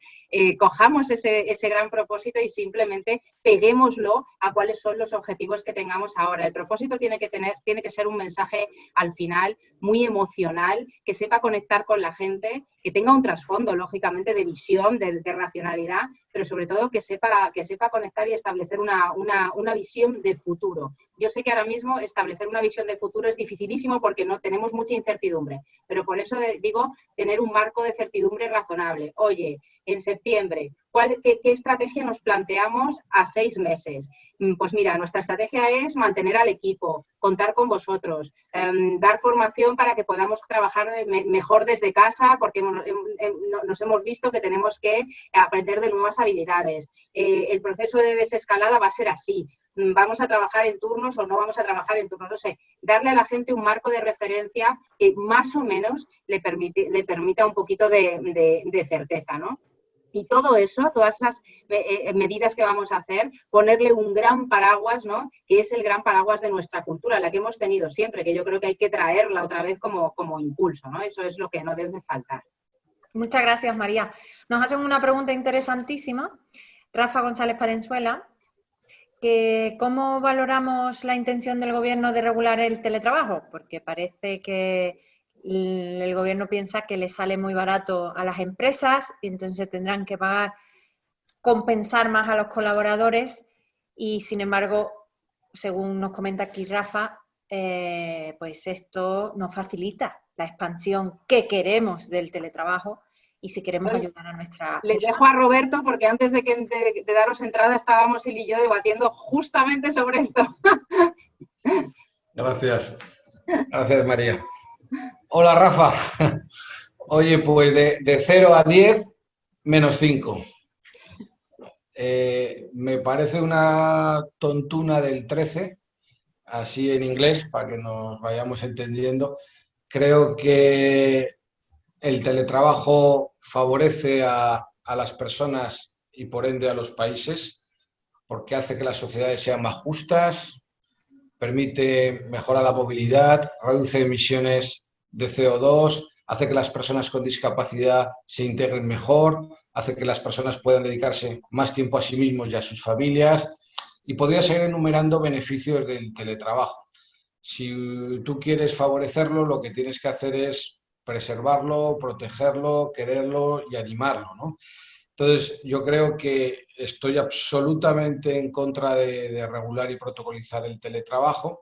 cojamos ese gran propósito y simplemente peguémoslo a cuáles son los objetivos que tengamos ahora. El propósito tiene que ser un mensaje al final muy emocional, que sepa conectar con la gente, que tenga un trasfondo, lógicamente, de visión, de racionalidad, pero sobre todo que sepa conectar y establecer una visión de futuro. Yo sé que ahora mismo establecer una visión de futuro es dificilísimo porque no tenemos mucha incertidumbre, pero por eso digo tener un marco de certidumbre razonable. Oye, en septiembre, ¿qué estrategia nos planteamos a 6 meses? Pues mira, nuestra estrategia es mantener al equipo, contar con vosotros, dar formación para que podamos trabajar mejor desde casa, porque nos hemos visto que tenemos que aprender de nuevas habilidades. El proceso de desescalada va a ser así. ¿Vamos a trabajar en turnos o no vamos a trabajar en turnos? No sé, darle a la gente un marco de referencia que más o menos le permita un poquito de certeza, ¿no? Y todo eso, todas esas medidas que vamos a hacer, ponerle un gran paraguas, ¿no?, que es el gran paraguas de nuestra cultura, la que hemos tenido siempre, que yo creo que hay que traerla otra vez como impulso, ¿no? Eso es lo que no debe faltar. Muchas gracias, María. Nos hacen una pregunta interesantísima, Rafa González Palenzuela, que ¿cómo valoramos la intención del gobierno de regular el teletrabajo? Porque parece que el gobierno piensa que le sale muy barato a las empresas y entonces tendrán que compensar más a los colaboradores y, sin embargo, según nos comenta aquí Rafa, pues esto nos facilita la expansión que queremos del teletrabajo y si queremos ayudar a nuestra... Les dejo a Roberto porque antes de daros entrada estábamos él y yo debatiendo justamente sobre esto. Gracias. Gracias, María. Hola, Rafa. Oye, pues de 0 a 10, menos 5. Me parece una tontuna del 13, así en inglés, para que nos vayamos entendiendo. Creo que el teletrabajo favorece a las personas y por ende a los países, porque hace que las sociedades sean más justas, permite mejorar la movilidad, reduce emisiones de CO2, hace que las personas con discapacidad se integren mejor, hace que las personas puedan dedicarse más tiempo a sí mismos y a sus familias, y podría seguir enumerando beneficios del teletrabajo. Si tú quieres favorecerlo, lo que tienes que hacer es preservarlo, protegerlo, quererlo y animarlo, ¿no? Entonces, yo creo que estoy absolutamente en contra de regular y protocolizar el teletrabajo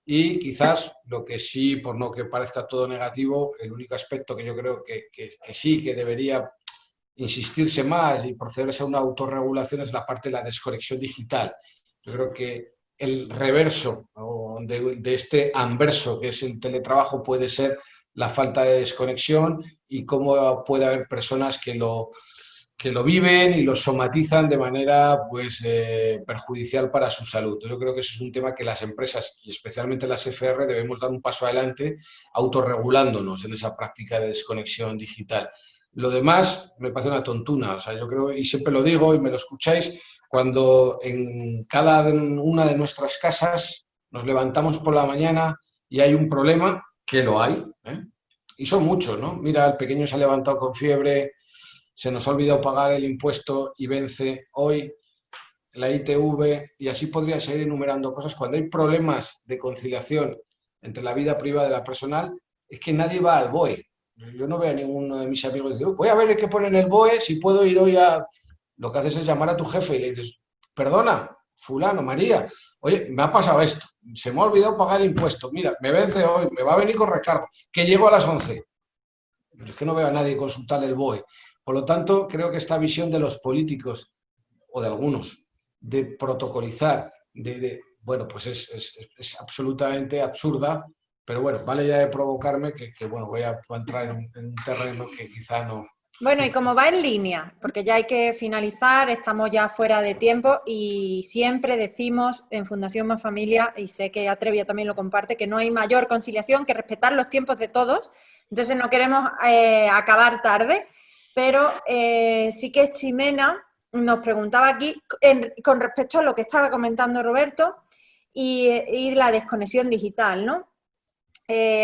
y quizás lo que sí, por no que parezca todo negativo, el único aspecto que yo creo que sí, que debería insistirse más y procederse a una autorregulación es la parte de la desconexión digital. Yo creo que el reverso de este anverso que es el teletrabajo puede ser la falta de desconexión y cómo puede haber personas que lo viven y lo somatizan de manera pues, perjudicial para su salud. Yo creo que eso es un tema que las empresas, y especialmente las FR, debemos dar un paso adelante autorregulándonos en esa práctica de desconexión digital. Lo demás me parece una tontuna, o sea, yo creo, y siempre lo digo y me lo escucháis, cuando en cada una de nuestras casas nos levantamos por la mañana y hay un problema, que lo hay, ¿eh? Y son muchos, ¿no? Mira, el pequeño se ha levantado con fiebre, se nos ha olvidado pagar el impuesto y vence hoy la ITV, y así podría seguir enumerando cosas. Cuando hay problemas de conciliación entre la vida privada y la personal, es que nadie va al BOE. Yo no veo a ninguno de mis amigos decir, voy a ver qué pone en el BOE, si puedo ir hoy a... Lo que haces es llamar a tu jefe y le dices, perdona, fulano, María, oye, me ha pasado esto, se me ha olvidado pagar el impuesto, mira, me vence hoy, me va a venir con recargo, que llego a las 11. Pero es que no veo a nadie consultar el BOE. Por lo tanto, creo que esta visión de los políticos, o de algunos, de protocolizar, bueno, pues es absolutamente absurda, pero bueno, vale ya de provocarme que bueno, voy a entrar en un terreno que quizá no... Bueno, y como va en línea, porque ya hay que finalizar, estamos ya fuera de tiempo y siempre decimos en Fundación Más Familia, y sé que Atrevia también lo comparte, que no hay mayor conciliación que respetar los tiempos de todos, entonces no queremos acabar tarde, pero sí que Ximena nos preguntaba aquí con respecto a lo que estaba comentando Roberto y la desconexión digital, ¿no?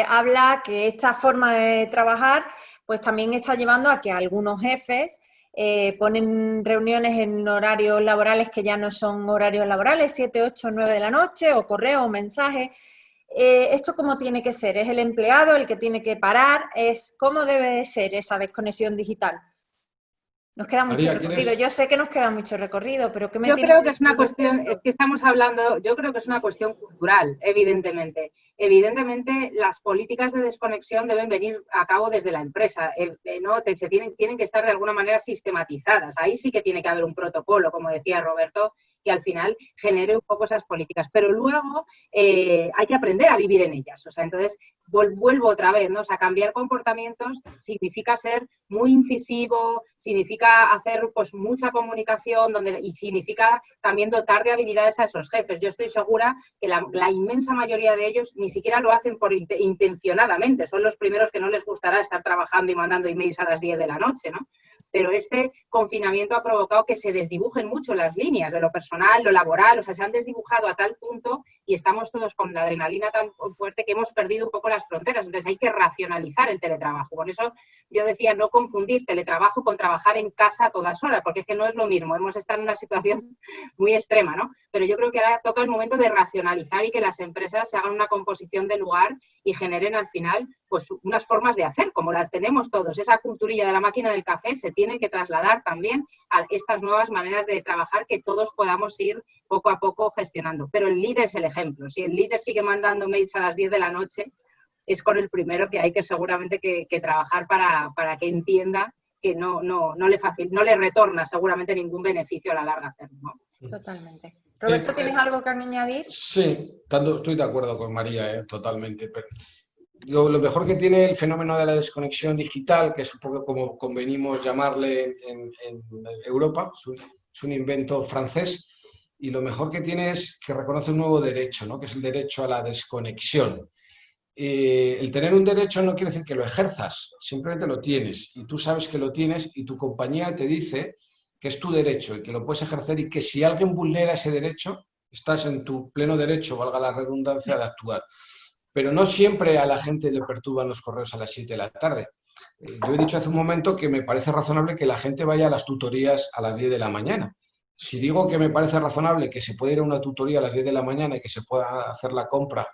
Habla que esta forma de trabajar pues también está llevando a que algunos jefes ponen reuniones en horarios laborales que ya no son horarios laborales, 7, 8, 9 de la noche, o correo o mensaje. ¿Esto cómo tiene que ser? ¿Es el empleado el que tiene que parar? ¿Cómo debe ser esa desconexión digital? Nos queda mucho María, recorrido. ¿quieres? Yo sé que nos queda mucho recorrido, pero ¿qué me Yo tiene creo que que es decir una cuestión, es que estamos hablando, yo creo que es una cuestión cultural, evidentemente. Evidentemente, las políticas de desconexión deben venir a cabo desde la empresa, ¿no? Tienen que estar de alguna manera sistematizadas. Ahí sí que tiene que haber un protocolo, como decía Roberto, que al final genere un poco esas políticas. Pero luego hay que aprender a vivir en ellas. O sea, entonces, vuelvo otra vez, ¿no? O sea, cambiar comportamientos significa ser muy incisivo, significa hacer pues mucha comunicación y significa también dotar de habilidades a esos jefes. Yo estoy segura que la inmensa mayoría de ellos ni siquiera lo hacen intencionadamente, son los primeros que no les gustará estar trabajando y mandando emails a las 10 de la noche, ¿no? Pero este confinamiento ha provocado que se desdibujen mucho las líneas de lo personal, lo laboral, o sea, se han desdibujado a tal punto y estamos todos con la adrenalina tan fuerte que hemos perdido un poco las fronteras. Entonces hay que racionalizar el teletrabajo. Por eso yo decía no confundir teletrabajo con trabajar en casa a todas horas, porque es que no es lo mismo. Hemos estado en una situación muy extrema, ¿no? Pero yo creo que ahora toca el momento de racionalizar y que las empresas se hagan una composición de lugar y generen al final pues unas formas de hacer, como las tenemos todos. Esa culturilla de la máquina del café se tiene que trasladar también a estas nuevas maneras de trabajar que todos podamos ir poco a poco gestionando. Pero el líder es el ejemplo. Si el líder sigue mandando mails a las 10 de la noche, es con el primero que hay que seguramente que trabajar para que entienda que no le retorna seguramente ningún beneficio a la larga hacerlo, ¿no? Totalmente. Roberto, ¿tienes algo que añadir? Sí, estoy de acuerdo con María, totalmente. Pero lo mejor que tiene el fenómeno de la desconexión digital, que es un poco como convenimos llamarle en Europa, es un invento francés, y lo mejor que tiene es que reconoce un nuevo derecho, ¿no? Que es el derecho a la desconexión. El tener un derecho no quiere decir que lo ejerzas, simplemente lo tienes y tú sabes que lo tienes y tu compañía te dice que es tu derecho y que lo puedes ejercer y que si alguien vulnera ese derecho, estás en tu pleno derecho, valga la redundancia, de actuar. Pero no siempre a la gente le perturban los correos a las 7 de la tarde. Yo he dicho hace un momento que me parece razonable que la gente vaya a las tutorías a las 10 de la mañana. Si digo que me parece razonable que se pueda ir a una tutoría a las 10 de la mañana y que se pueda hacer la compra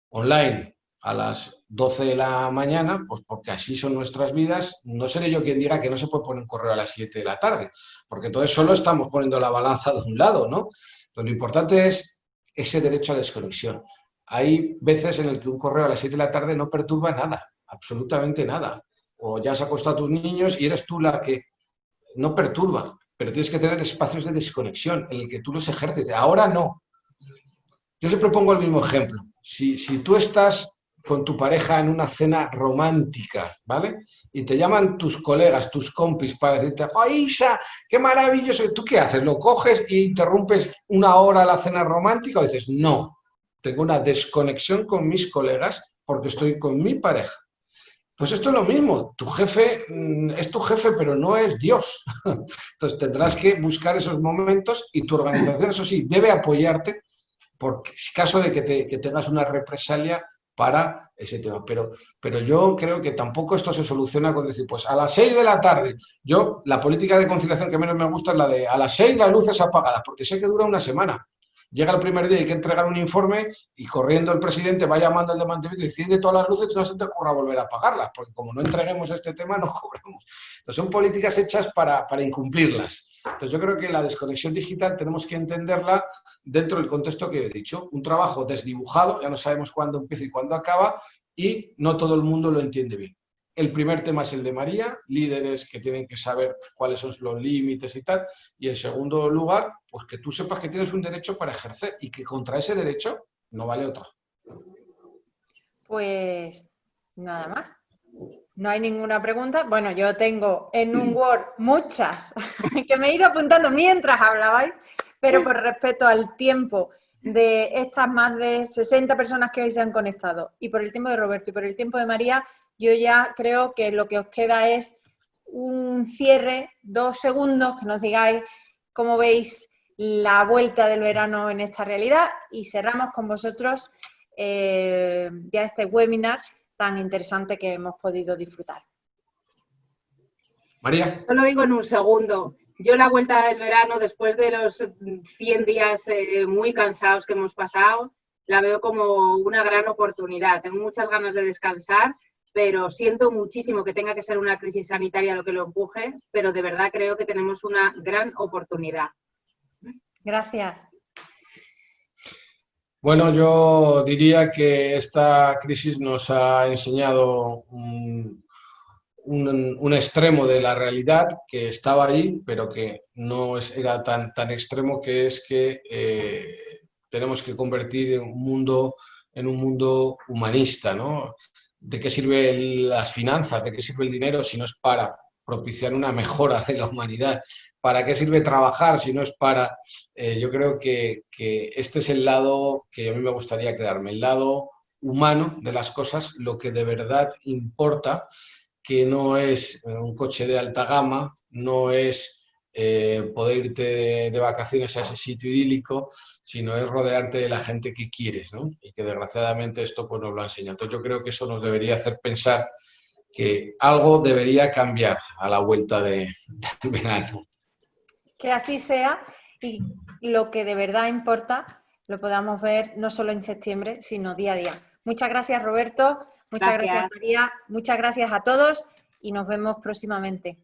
online a las 12 de la mañana, pues porque así son nuestras vidas, no seré yo quien diga que no se puede poner un correo a las 7 de la tarde, porque entonces solo estamos poniendo la balanza de un lado, ¿no? Entonces lo importante es ese derecho a desconexión. Hay veces en el que un correo a las 7 de la tarde no perturba nada, absolutamente nada. O ya has acostado a tus niños y eres tú la que no perturba, pero tienes que tener espacios de desconexión en el que tú los ejerces. Ahora no. Yo siempre pongo el mismo ejemplo. Si tú estás con tu pareja en una cena romántica, ¿vale? Y te llaman tus colegas, tus compis, para decirte, ¡ay, Isa, qué maravilloso! ¿Tú qué haces? ¿Lo coges e interrumpes una hora la cena romántica? O dices, no, tengo una desconexión con mis colegas porque estoy con mi pareja. Pues esto es lo mismo, tu jefe es tu jefe, pero no es Dios. Entonces tendrás que buscar esos momentos y tu organización, eso sí, debe apoyarte por caso de que tengas una represalia para ese tema. Pero yo creo que tampoco esto se soluciona con decir, pues a las 6 de la tarde, la política de conciliación que menos me gusta es la de a las 6 las luces apagadas, porque sé que dura una semana. Llega el primer día y hay que entregar un informe y corriendo el presidente va llamando al de mantenimiento y enciende todas las luces y no se te ocurra volver a apagarlas, porque como no entreguemos este tema, no cobramos. Entonces son políticas hechas para incumplirlas. Entonces yo creo que la desconexión digital tenemos que entenderla dentro del contexto que he dicho. Un trabajo desdibujado, ya no sabemos cuándo empieza y cuándo acaba, y no todo el mundo lo entiende bien. El primer tema es el de María, líderes que tienen que saber cuáles son los límites y tal. Y en segundo lugar, pues que tú sepas que tienes un derecho para ejercer y que contra ese derecho no vale otra. Pues nada más. No hay ninguna pregunta. Bueno, yo tengo en un Word muchas que me he ido apuntando mientras hablabais, pero por respeto al tiempo de estas más de 60 personas que hoy se han conectado y por el tiempo de Roberto y por el tiempo de María, yo ya creo que lo que os queda es un cierre, 2 segundos, que nos digáis cómo veis la vuelta del verano en esta realidad y cerramos con vosotros ya este webinar tan interesante que hemos podido disfrutar. María. Yo lo digo en un segundo. Yo la vuelta del verano, después de los 100 días muy cansados que hemos pasado, la veo como una gran oportunidad. Tengo muchas ganas de descansar, pero siento muchísimo que tenga que ser una crisis sanitaria lo que lo empuje, pero de verdad creo que tenemos una gran oportunidad. Gracias. Bueno, yo diría que esta crisis nos ha enseñado un extremo de la realidad que estaba ahí, pero que no era tan extremo, que es que tenemos que convertir en un mundo humanista, ¿no? ¿De qué sirven las finanzas? ¿De qué sirve el dinero si no es para propiciar una mejora de la humanidad? ¿Para qué sirve trabajar si no es para...? Yo creo que este es el lado que a mí me gustaría quedarme, el lado humano de las cosas, lo que de verdad importa, que no es un coche de alta gama, no es poder irte de vacaciones a ese sitio idílico, sino es rodearte de la gente que quieres, ¿no? Y que desgraciadamente esto pues nos lo ha enseñado. Entonces yo creo que eso nos debería hacer pensar que algo debería cambiar a la vuelta del verano. Que así sea y lo que de verdad importa lo podamos ver no solo en septiembre, sino día a día. Muchas gracias, Roberto. Muchas gracias, María. Muchas gracias a todos y nos vemos próximamente.